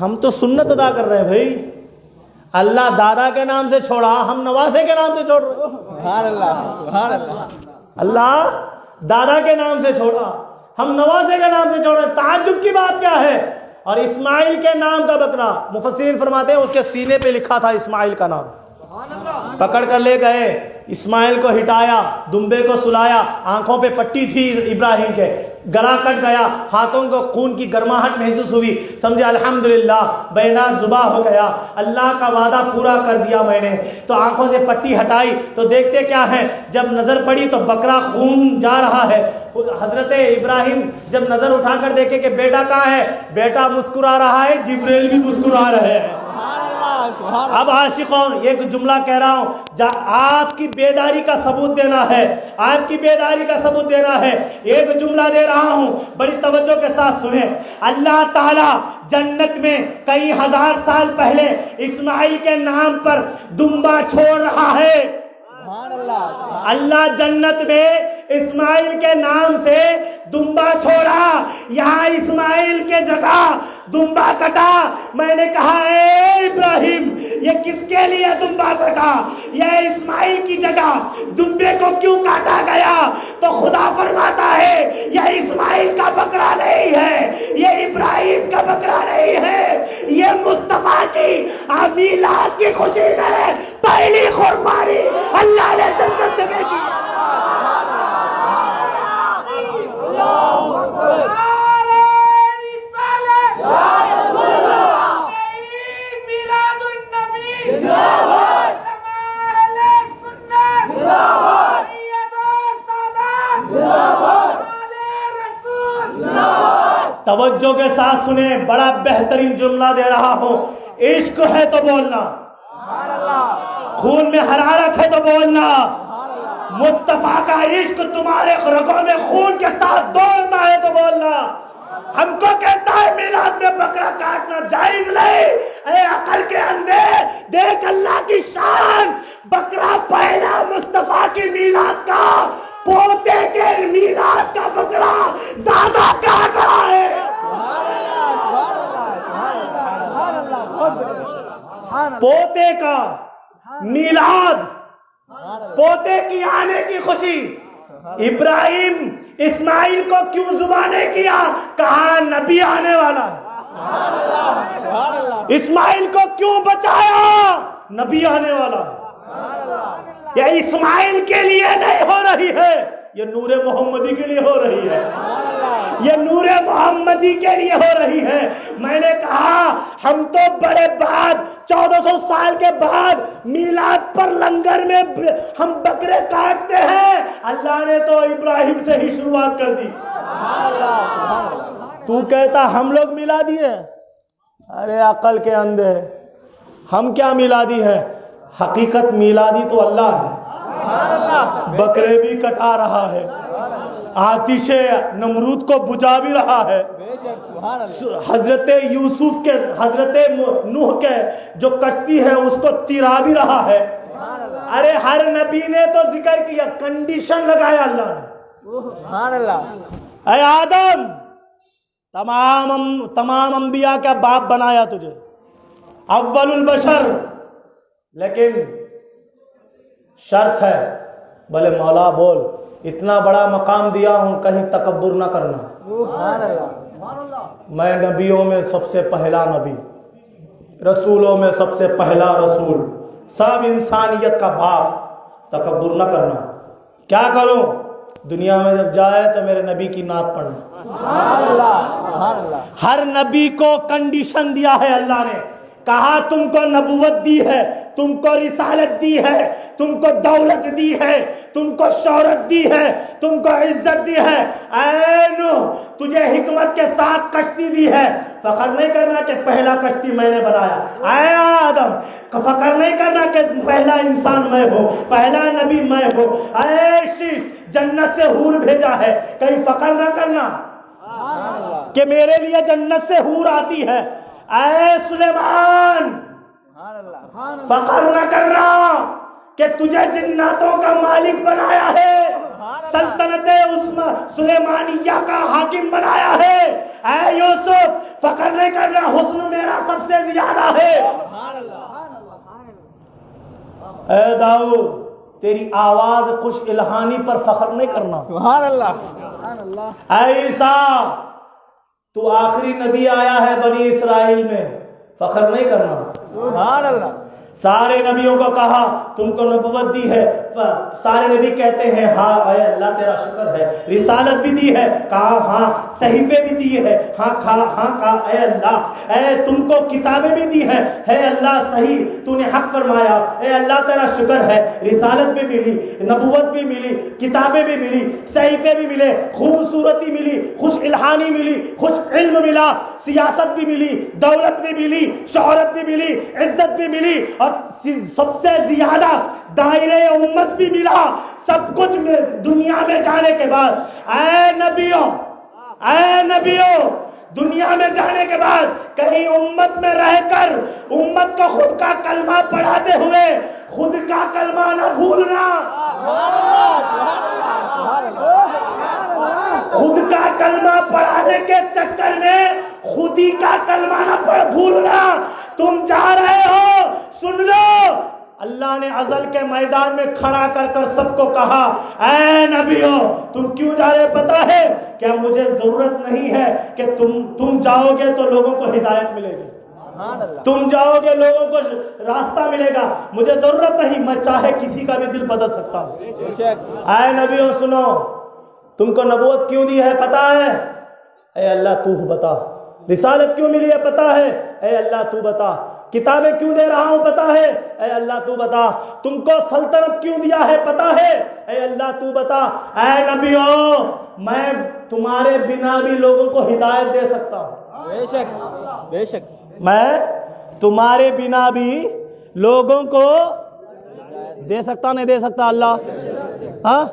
ہم تو سنت ادا کر رہے ہیں بھائی. اللہ دادا کے نام سے چھوڑا، ہم نواسے کے نام سے چھوڑ رہے ہیں. اللہ دادا کے نام سے چھوڑا، ہم نواسے کے نام سے چھوڑ رہے ہیں. تعجب کی بات کیا ہے؟ اور اسماعیل کے نام کا بکرا، مفسرین فرماتے ہیں اس کے سینے پہ لکھا تھا اسماعیل کا نام. پکڑ کر لے گئے، اسماعیل کو ہٹایا، دمبے کو سلایا، آنکھوں پہ پٹی تھی ابراہیم کے، گلا کٹ گیا، ہاتھوں کو خون کی گرماہٹ محسوس ہوئی. سمجھے الحمدللہ بینا ذبح ہو گیا، اللہ کا وعدہ پورا کر دیا میں نے. تو آنکھوں سے پٹی ہٹائی تو دیکھتے کیا ہے، جب نظر پڑی تو بکرا خون جا رہا ہے. حضرت ابراہیم جب نظر اٹھا کر دیکھے کہ بیٹا کہاں ہے، بیٹا مسکرا رہا ہے، جبریل بھی مسکرا رہے ہیں. اب عاشقوں ایک جملہ کہہ رہا ہوں، آپ کی بیداری کا ثبوت دینا ہے، آپ کی بیداری کا ثبوت دینا ہے. ایک جملہ دے رہا ہوں، بڑی توجہ کے ساتھ سنیں. اللہ تعالی جنت میں کئی ہزار سال پہلے اسماعیل کے نام پر دمبا چھوڑ رہا ہے. اللہ جنت میں اسماعیل کے نام سے دمبا چھوڑا، یہاں اسماعیل کے جگہ دمبا کٹا. میں نے کہا اے ابراہیم یہ کس کے لیے دمبا کٹا؟ یہ اسماعیل کی جگہ دمبے کو کیوں کاٹا گیا؟ تو خدا فرماتا ہے یہ اسماعیل کا بکرا نہیں ہے، یہ ابراہیم کا بکرا نہیں ہے، یہ مصطفیٰ کی میلاد کی خوشی میں پہلی قربانی اللہ نے جنت سے بھیجی. توجہ کے ساتھ سنیں، بڑا بہترین جملہ دے رہا ہوں. عشق ہے تو بولنا، خون میں حرارت ہے تو بولنا. مصطفیٰ کا عشق تمہارے رگوں میں خون کے ساتھ دوڑنا ہے تو بولنا. ہم کو کہتا ہے میلاد میں بکرا کاٹنا جائز نہیں. اے عقل کے اندھے دیکھ اللہ کی شان، بکرا پہلا مصطفیٰ کی میلاد کا، پوتے کے میلاد کا بکرا دادا کاٹ رہا ہے. پوتے کا میلاد، پوتے کی آنے کی خوشی. ابراہیم اسماعیل کو کیوں ذبح نہیں کیا؟ کہا نبی آنے والا. اسماعیل کو کیوں بچایا؟ نبی آنے والا. یہ اسماعیل کے لیے نہیں ہو رہی ہے، یہ نور محمدی کے لیے ہو رہی ہے، یہ نور محمدی کے لیے ہو رہی ہے. میں نے کہا ہم تو بڑے بعد 1400 سال کے بعد میلاد پر لنگر میں ہم بکرے کاٹتے ہیں. اللہ نے تو ابراہیم سے ہی شروعات کر دی. تو کہتا ہم لوگ میلادی ہیں؟ ارے عقل کے اندھے، ہم کیا میلادی ہیں؟ حقیقت میلادی تو اللہ ہے. بکرے بھی کٹا رہا ہے، آتش نمرود کو بجھا بھی رہا ہے، حضرت یوسف کے، حضرت نوح کے جو کشتی ہے اس کو تیرا بھی رہا ہے. ارے ہر نبی نے تو ذکر کیا، کنڈیشن لگایا اللہ نے. اے آدم، تمام انبیاء کا باپ بنایا تجھے، اول البشر، لیکن شرط ہے. بولے مولا بول، اتنا بڑا مقام دیا ہوں کہیں تکبر نہ کرنا. میں نبیوں میں سب سے پہلا نبی، رسولوں میں سب سے پہلا رسول، سب انسانیت کا باپ، تکبر نہ کرنا. کیا کروں؟ دنیا میں جب جائے تو میرے نبی کی نعت پڑھنا. ہر نبی کو کنڈیشن دیا ہے اللہ نے، کہا تم کو نبوت دی ہے تم کو رسالت دی ہے, تم کو دولت دی ہے, تم کو شہرت دی ہے, تم کو عزت دی ہے. اے نوح, تجھے حکمت کے ساتھ کشتی دی ہے. فخر نہیں کرنا کہ پہلا کشتی میں نے بنایا. اے آدم, فخر نہیں کرنا کہ پہلا انسان میں ہوں, پہلا نبی میں ہوں. اے شیش, جنت سے حور بھیجا ہے, کہیں فخر نہ کرنا کہ میرے لیے جنت سے حور آتی ہے. اے سلیمان, فخر نہ کرنا کہ تجھے جناتوں کا مالک بنایا ہے, سلطنت سلیمانیہ کا حاکم بنایا ہے. اے یوسف, فخر نہیں کرنا, حسن میرا سب سے زیادہ ہے. اے داؤد, تیری آواز خوش الہانی پر فخر نہیں کرنا. سبحان اللہ. اے عیسیٰ, تو آخری نبی آیا ہے بنی اسرائیل میں, فخر نہیں کرنا. سبحان اللہ. سارے نبیوں کو کہا تم کو نبوت دی ہے, سارے نبی کہتے ہیں ہاں اے اللہ تیرا شکر ہے. رسالت بھی دی ہے, کہا ہاں. صحیفے بھی دیے ہیں, ہاں کہا اے اللہ. اے تم کو کتابیں بھی دی ہیں, اے اللہ صحیح تو نے حق فرمایا, اے اللہ تیرا شکر ہے. رسالت بھی ملی, نبوت بھی ملی, کتابیں بھی ملی, صحیفے بھی ملے, خوبصورتی ملی, خوش الہانی ملی, خوش علم ملا, سیاست بھی ملی, دولت بھی ملی, شہرت بھی ملی, عزت بھی ملی, اور سب سے زیادہ دائرے امت بھی ملا. سب کچھ دنیا میں جانے کے بعد, اے نبیوں, دنیا میں جانے کے بعد کہیں امت میں رہ کر امت کو خود کا کلمہ پڑھاتے ہوئے خود کا کلمہ نہ بھولنا. خود کا کلمہ پڑھانے کے چکر میں خود ہی کا کلمہ نہ بھولنا. تم جا رہے ہو, سن لو, اللہ نے ازل کے میدان میں کھڑا کر کر سب کو کہا, اے نبیوں تم کیوں جا رہے پتا ہے کیا؟ مجھے ضرورت نہیں ہے کہ تم جاؤ گے تو لوگوں کو ہدایت ملے گی, تم جاؤ گے لوگوں کو راستہ ملے گا. مجھے ضرورت نہیں, میں چاہے کسی کا بھی دل بدل سکتا ہوں. اے نبیوں سنو, تم کو نبوت کیوں دی ہے پتا ہے؟ اے اللہ تو بتا. رسالت کیوں ملی ہے پتا ہے؟ اے اللہ تو بتا. کتابیں کیوں دے رہا ہوں پتا ہے؟ اے اللہ تو بتا. تم کو سلطنت کیوں دیا ہے پتا ہے؟ اے اللہ تو بتا. اے نبیوں, میں تمہارے بنا بھی لوگوں کو ہدایت دے سکتا ہوں. بے شک, بے شک. میں تمہارے بنا بھی لوگوں کو دے سکتا, نہیں دے سکتا اللہ؟ ہاں,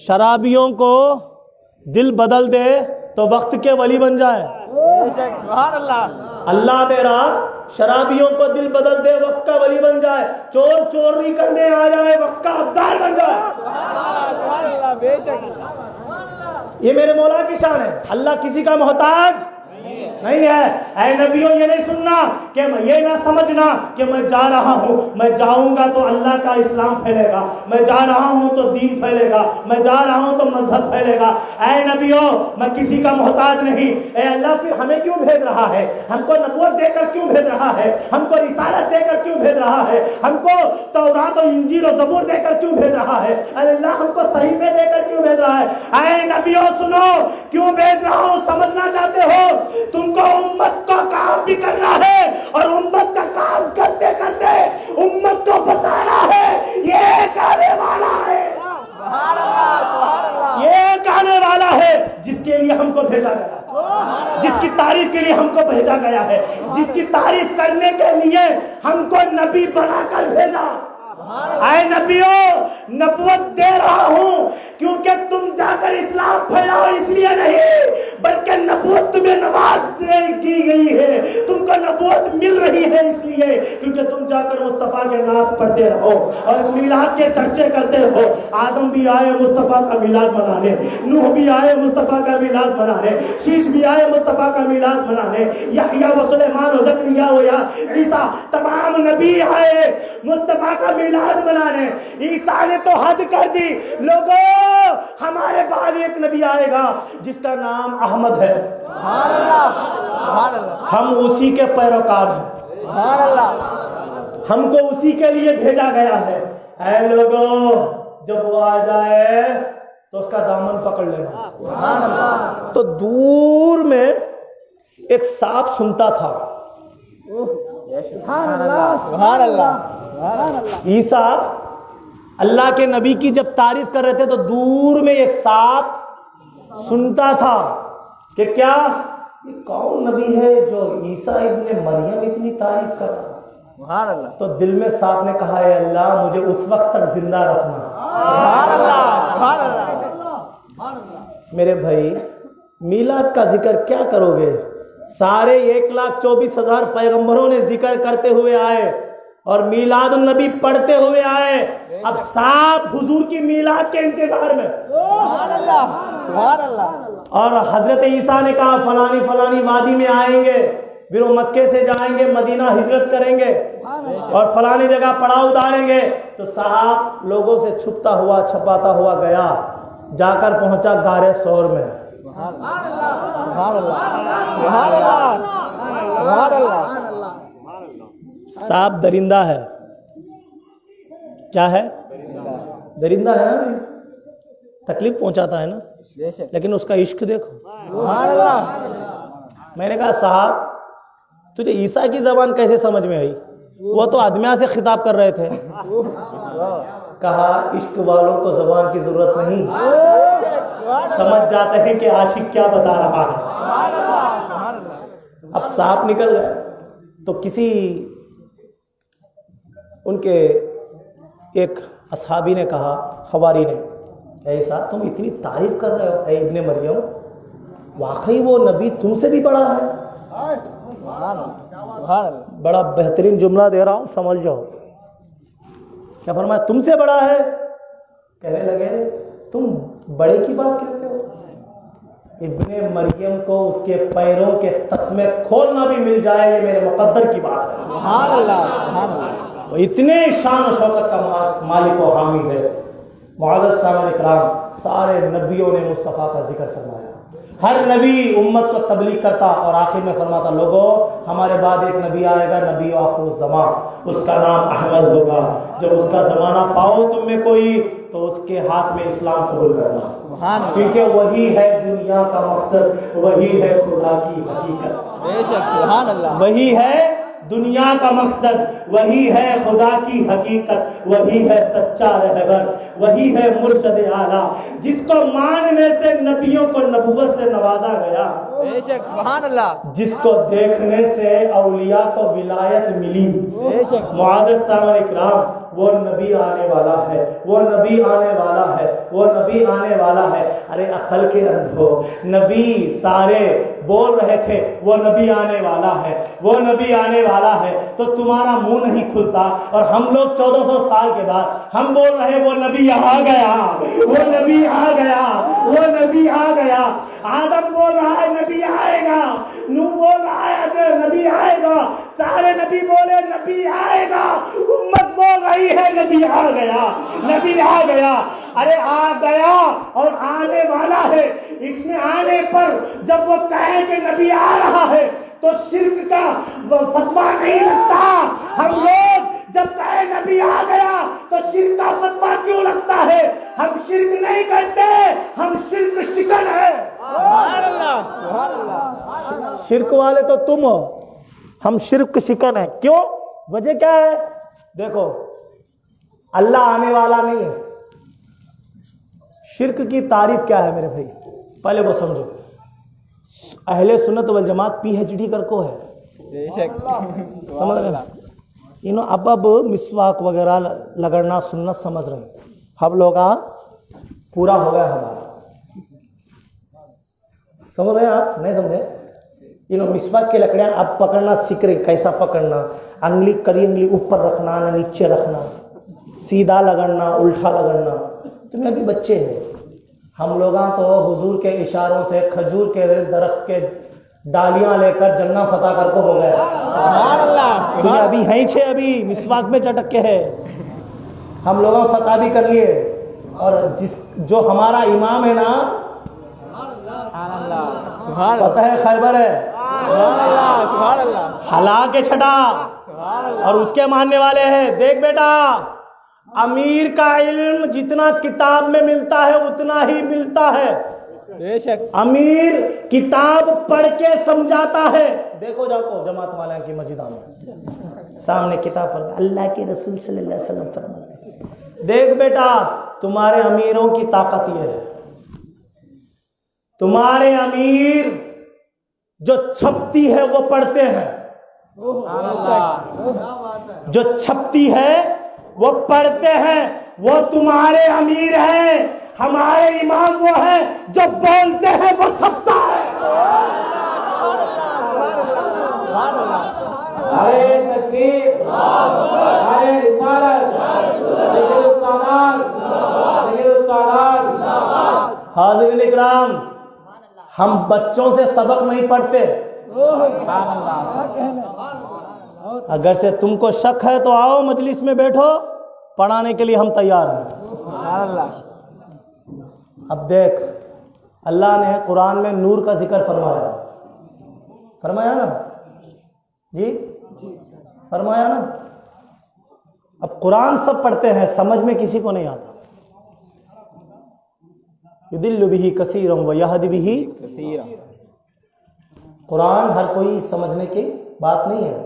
شرابیوں کو دل بدل دے تو وقت کے ولی بن جائے. سبحان اللہ. اللہ میرا شرابیوں کو دل بدل دے, وقت کا ولی بن جائے. چور چوری کرنے آ جائے, وقت کا ابدال بن جائے. سبحان اللہ. بے شک. یہ میرے مولا کی شان ہے. اللہ کسی کا محتاج نہیں ہے. اے نبیوں, یہ نہیں سننا کہ یہ نہ سمجھنا کہ میں جا رہا ہوں, میں جاؤں گا تو اللہ کا اسلام پھیلے گا, میں جا رہا ہوں تو دین پھیلے گا, میں جا رہا ہوں تو مذہب پھیلے گا. اے نبیوں, میں کسی کا محتاج نہیں. اے اللہ پھر ہمیں کیوں بھیج رہا ہے؟ ہم کو نبوت دے کر کیوں بھیج رہا ہے؟ ہم کو رسالت دے کر کیوں بھیج رہا ہے؟ ہم کو تورات و انجیل و زبور دے کر کیوں بھیج رہا ہے؟ اے اللہ ہم کو صحیفے دے کر کیوں بھیج رہا ہے؟ اے نبیوں سنو, کیوں بھیج رہا ہوں سمجھنا چاہتے ہو؟ تم کو امت کا کام بھی کرنا ہے, اور امت کا کام کرتے کرتے امت کو بتانا ہے یہ ایک آنے والا ہے. یہ ایک آنے والا ہے جس کے لیے ہم کو بھیجا گیا, جس کی تعریف کے لیے ہم کو بھیجا گیا ہے, جس کی تعریف کرنے کے لیے ہم کو نبی بنا کر بھیجا. اے نبیوں, نبوت دے رہا ہوں کیونکہ تم جا کر اسلام پھیلاؤ اس لیے نہیں, بلکہ نبوت تمہیں نواز کی گئی ہے, تم کو نبوت مل رہی ہے اس لیے کیونکہ تم جا کر مصطفیٰ کے نعت پڑھتے رہو اور میلاد کے چرچے کرتے رہو. آدم بھی آئے مصطفیٰ کا میلاد منانے, نوح بھی آئے مصطفیٰ کا میلاد منانے, شیش بھی آئے مصطفیٰ کا میلاد منانے, یحییٰ و سلیمان و زکریا و عیسیٰ, تمام نبی آئے مصطفیٰ کا میلاد منانے. عیسیٰ نے تو حد کر دی, لوگوں ہمارے بعد ایک نبی آئے گا جس کا نام احمد ہے, ہم اسی کے پیروکار ہیں, ہم کو اسی کے لیے بھیجا گیا ہے. اے لوگوں, جب وہ آ جائے تو اس کا دامن پکڑ لینا. تو دور میں ایک سانپ سنتا تھا, سبحان اللہ سبحان اللہ عیسیٰ اللہ کے نبی کی جب تعریف کر رہے تھے تو دور میں ایک سانپ سنتا تھا کہ کیا یہ کون نبی ہے جو عیسیٰ ابن مریم اتنی تعریف کر رہا ہے؟ سبحان اللہ تو دل میں سانپ نے کہا ہے اللہ مجھے اس وقت تک زندہ رکھنا. سبحان اللہ سبحان اللہ. میرے بھائی میلاد کا ذکر کیا کرو گے؟ سارے 1,24,000 پیغمبروں نے ذکر کرتے ہوئے آئے اور میلاد النبی پڑھتے ہوئے آئے. اب سانپ حضور کی میلاد کے انتظار میں. سبحان اللہ سبحان اللہ. اور حضرت عیسیٰ نے کہا فلانی فلانی وادی میں آئیں گے, پھر وہ مکے سے جائیں گے مدینہ ہجرت کریں گے اور فلانی جگہ پڑاؤ ڈالیں گے. تو صاحب لوگوں سے چھپتا ہوا چھپاتا ہوا گیا, جا کر پہنچا غار ثور میں. سبحان اللہ سبحان اللہ سبحان اللہ. صاحب درندہ ہے, کیا ہے؟ درندہ ہے نا, تکلیف پہنچاتا ہے نا, لیکن اس کا عشق دیکھو. سبحان اللہ. میں نے کہا صاحب تجھے عیسیٰ کی زبان کیسے سمجھ میں آئی؟ وہ تو ادمیہ سے خطاب کر رہے تھے. کہا عشق والوں کو زبان کی ضرورت نہیں, سمجھ جاتے ہیں کہ عاشق کیا بتا رہا ہے. اب سانپ نکل گئے تو کسی ان کے ایک اصحابی نے کہا, حواری نے, ایسا تم اتنی تعریف کر رہے ہو اے ابن مریم, واقعی وہ نبی تم سے بھی بڑا ہے؟ بڑا بہترین جملہ دے رہا ہوں سمجھ جاؤ. کیا فرمایا؟ تم سے بڑا ہے. کہنے لگے تم بڑے کی بات کرتے ہو, ابن مریم کو اس کے پیروں کے تسمے کھولنا بھی مل جائے یہ میرے مقدر کی بات ہے. سبحان اللہ سبحان اللہ. وہ اتنے شان و شوکت کا مالک و حامی ہے. معزز سامعین کرام, سارے نبیوں نے مصطفیٰ کا ذکر فرمایا. ہر نبی امت کو تبلیغ کرتا اور آخر میں فرماتا لوگوں ہمارے بعد ایک نبی آئے گا, نبی آخر الزمان, اس کا نام احمد ہوگا. جب اس کا زمانہ پاؤ تم میں کوئی تو اس کے ہاتھ میں اسلام قبول کرنا, کیونکہ وہی ہے دنیا کا مقصد, وہی ہے خدا کی حقیقت. بے شک سبحان اللہ. وہی ہے دنیا کا مقصد, وہی ہے خدا کی حقیقت, وہی ہے سچا رہبر, وہی ہے مرشد اعلیٰ جس کو ماننے سے نبیوں کو نبوت سے نوازا گیا, بے شک سبحان اللہ. جس کو دیکھنے سے اولیاء کو ولایت ملی. بے شک معزز سامعین کرام, وہ نبی آنے والا ہے, وہ نبی آنے والا ہے, وہ نبی آنے والا ہے. ارے عقل کے اندھو, نبی سارے بول رہے تھے وہ نبی آنے والا ہے, وہ نبی آنے والا ہے, تو تمہارا منہ نہیں کھلتا. اور ہم لوگ 1400 سال کے بعد ہم بول رہے وہ نبی آ گیا, وہ نبی آ گیا, وہ نبی آ گیا. آدم بول رہا ہے نبی آئے گا, نوح بول رہا ہے نبی آئے گا, سارے نبی بولے نبی آئے گا, امت بول رہی ہے نبی آ گیا, نبی آ گیا. ارے آ گیا اور آنے والا ہے. اس میں آنے پر جب وہ کہے کہ نبی آ رہا ہے تو شرک کا فتویٰ نہیں لگتا. ہم لوگ جب کہے نبی آ گیا تو شرک کا فتویٰ کیوں لگتا ہے؟ ہم شرک نہیں کرتے, ہم شرک شکن ہے. سبحان اللہ سبحان اللہ. شرک والے تو تم ہو, ہم شرک شکن ہیں. کیوں؟ وجہ کیا ہے؟ دیکھو اللہ آنے والا نہیں ہے. شرک کی تعریف کیا ہے میرے بھائی؟ پہلے وہ سمجھو. اہل سنت والجماعت PhD کر کو ہے, بے شک سمجھ رہے ہیں؟ اب مسواک وغیرہ لگڑنا سنت سمجھ رہے ہیں. ہم لوگ پورا ہو گیا ہمارا, سمجھ رہے ہیں آپ؟ نہیں سمجھے؟ مسواک کی لکڑیاں اب پکڑنا سیکھ رہے, کیسا پکڑنا, انگلی کڑی انگلی اوپر رکھنا نہ نیچے رکھنا, سیدھا لگڑنا الٹا لگڑنا. تمہیں ابھی بچے ہیں. ہم لوگ تو حضور کے اشاروں سے کھجور کے درخت کے ڈالیاں لے کر جنہ فتح کر کو ہو گئے. سبحان اللہ. تمہیں ابھی ہیں چھے ابھی مسواک میں چٹک کے ہے. ہم لوگوں فتح بھی کر لیے, اور جو ہمارا امام ہے نا سبحان اللہ سبحان اللہ فتح خیبر ہے, سبحان اللہ سبحان اللہ ہلا کے چھٹا, سبحان اللہ. اور اس کے ماننے والے ہیں. دیکھ بیٹا, امیر کا علم جتنا کتاب میں ملتا ہے اتنا ہی ملتا ہے. بے شک امیر کتاب پڑھ کے سمجھاتا ہے, دیکھو جا کو جماعت والے کی مسجدوں میں سامنے کتاب پر اللہ کے رسول صلی اللہ علیہ وسلم فرماتے ہیں دیکھ بیٹا تمہارے امیروں کی طاقت یہ ہے، تمہارے امیر جو چھپتی ہے وہ پڑھتے ہیں، جو چھپتی ہے وہ پڑھتے ہیں، وہ تمہارے امیر ہیں۔ ہمارے امام وہ ہیں جو بولتے ہیں وہ چھپتا ہے۔ نعرہ تکبیر، نعرہ رسالت، سید السادات، سید السادات۔ حاضرین اکرام، ہم بچوں سے سبق نہیں پڑھتے۔ اگر سے تم کو شک ہے تو آؤ مجلس میں بیٹھو، پڑھانے کے لیے ہم تیار ہیں۔ اب دیکھ اللہ نے قرآن میں نور کا ذکر فرمایا نا جی، فرمایا نا۔ اب قرآن سب پڑھتے ہیں، سمجھ میں کسی کو نہیں آتا۔ یضل بہ کثیرا ویہدی بہ کثیرا، قرآن ہر کوئی سمجھنے کی بات نہیں ہے،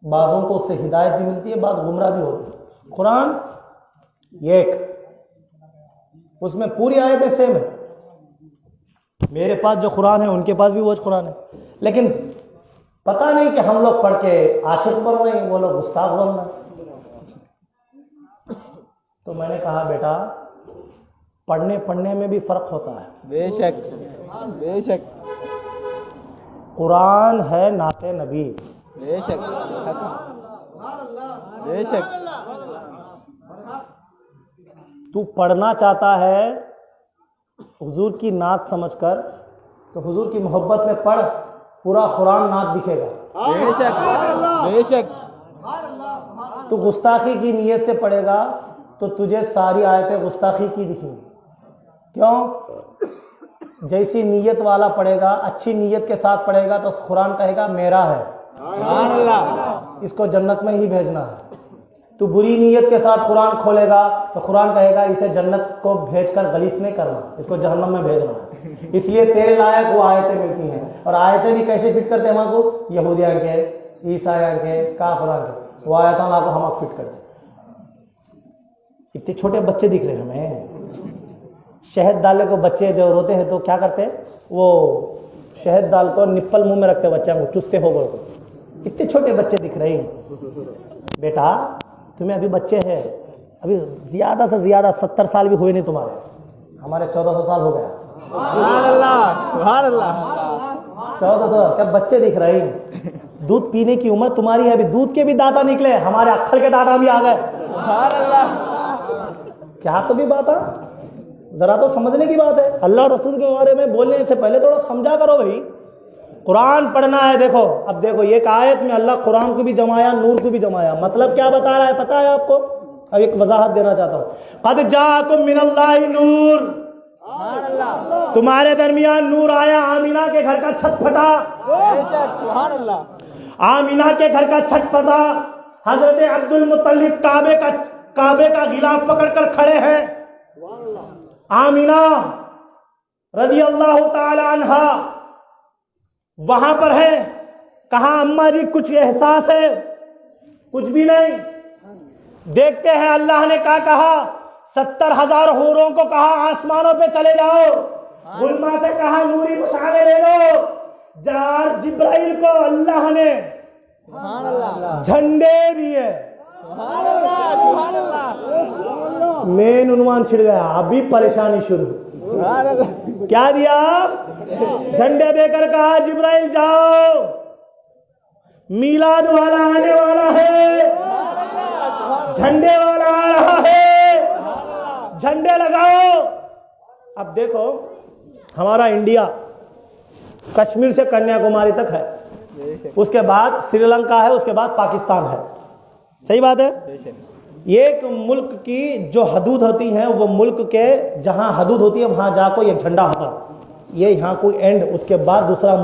بعضوں کو اس سے ہدایت بھی ملتی ہے، بعض گمراہ بھی ہوتے ہیں۔ قرآن ایک، اس میں پوری آیتیں سیم ہے۔ میرے پاس جو قرآن ہے ان کے پاس بھی وہ قرآن ہے، لیکن پتہ نہیں کہ ہم لوگ پڑھ کے عاشق بن رہے ہیں، وہ لوگ گستاخ بن رہے ہیں۔ تو میں نے کہا بیٹا پڑھنے میں بھی فرق ہوتا ہے۔ بے شک بے شک قرآن ہے نعت نبی، بے شک بے شک۔ تو پڑھنا چاہتا ہے حضور کی نعت سمجھ کر تو حضور کی محبت میں پڑھ، پورا قرآن نعت دکھے گا۔ بے شک بے شک۔ تو گستاخی کی نیت سے پڑھے گا تو تجھے ساری آیتیں گستاخی کی دکھیں گی۔ کیوں؟ جیسی نیت والا پڑھے گا، اچھی نیت کے ساتھ پڑھے گا تو قرآن کہے گا میرا ہے، سبحان اللہ، اس کو جنت میں ہی بھیجنا ہے۔ تو بری نیت کے ساتھ قرآن کھولے گا تو قرآن کہے گا اسے جنت کو بھیج کر غلیظ نہیں کرنا، اس کو جہنم میں بھیجنا ہے۔ اس لیے تیرے لائق وہ آیتیں ملتی ہیں، اور آیتیں بھی کیسے فٹ کرتے ہیں ہم کو؟ یہودیاں کے، عیسائیاں کے، کافراں کے، وہ آیتوں کو ہم فٹ کرتے ہیں۔ اتنے چھوٹے بچے دکھ رہے ہیں ہمیں، شہد ڈالے کو بچے جو روتے ہیں تو کیا کرتے ہیں؟ وہ شہد ڈال کو نپل منہ میں رکھتے بچہ کو، چستے ہو گئے۔ اتنے چھوٹے بچے دکھ رہے ہیں۔ بیٹا تمہیں ابھی بچے ہیں، ابھی زیادہ سے زیادہ 70 سال بھی ہوئے نہیں تمہارے، ہمارے 1400 سال ہو گیا۔ سبحان اللہ سبحان اللہ۔ 1400 کیا بچے دکھ رہے ہیں؟ دودھ پینے کی عمر تمہاری ہے، ابھی دودھ کے بھی داتا نکلے، ہمارے اکھل کے داتا بھی آ گئے۔ سبحان اللہ۔ کیا تو بھی بات ہے، ذرا تو سمجھنے کی بات ہے۔ اللہ رسول کے بارے میں بولنے سے پہلے تھوڑا سمجھا کرو بھائی۔ قرآن پڑھنا ہے، دیکھو اب دیکھو ایک آیت میں اللہ قرآن کو بھی جمایا، نور کو بھی جمایا۔ مطلب کیا بتا رہا ہے پتہ ہے آپ کو؟ اب ایک وضاحت دینا چاہتا ہوں۔ قد جاءکم من اللہ نور، سبحان اللہ، تمہارے درمیان نور آیا، آمینہ کے گھر کا چھت پھٹا، بے شک سبحان اللہ، آمینہ کے گھر کا چھت پھٹا، حضرت عبد المطلب کعبے کا غلاف پکڑ کر کھڑے ہیں، آمینہ رضی اللہ تعالی عنہ وہاں پر ہے۔ کہا اماں جی کچھ احساس ہے؟ کچھ بھی نہیں۔ دیکھتے ہیں اللہ نے کیا کہا، 70,000 حوروں کو کہا آسمانوں پہ چلے جاؤ، غلما سے کہا نوری مشعلیں لے لو، جبرائیل کو اللہ نے سبحان اللہ، جھنڈے دیے۔ سبحان اللہ سبحان اللہ، مین عنوان چھڑ گیا، ابھی پریشانی شروع۔ سبحان اللہ، کیا دیا؟ جھنڈے دے کر کہا جبرائیل جاؤ، میلاد والا آنے والا ہے، جھنڈے والا آ رہا ہے، جھنڈے لگاؤ۔ اب دیکھو ہمارا انڈیا کشمیر سے کنیا کماری تک ہے، اس کے بعد سری لنکا ہے، اس کے بعد پاکستان ہے، صحیح بات ہے؟ ایک ملک کی جو حدود ہوتی ہیں، وہ ملک کے جہاں حدود ہوتی ہے وہاں جا کو ایک جھنڈا ہوتا، یہ یہاں کوئی اینڈ، اس کے بعد دوسرا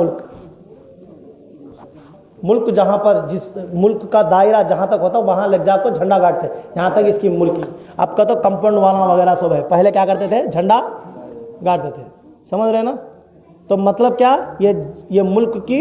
ملک جہاں پر جس ملک کا دائرہ جہاں تک ہوتا وہاں لگ جا کو جھنڈا گاڑتے، یہاں تک اس کی ملک کی۔ اب کا تو کمپاؤنڈ والا وغیرہ سب ہے، پہلے کیا کرتے تھے؟ جھنڈا گاڑتے تھے، سمجھ رہے نا؟ تو مطلب کیا، یہ ملک کی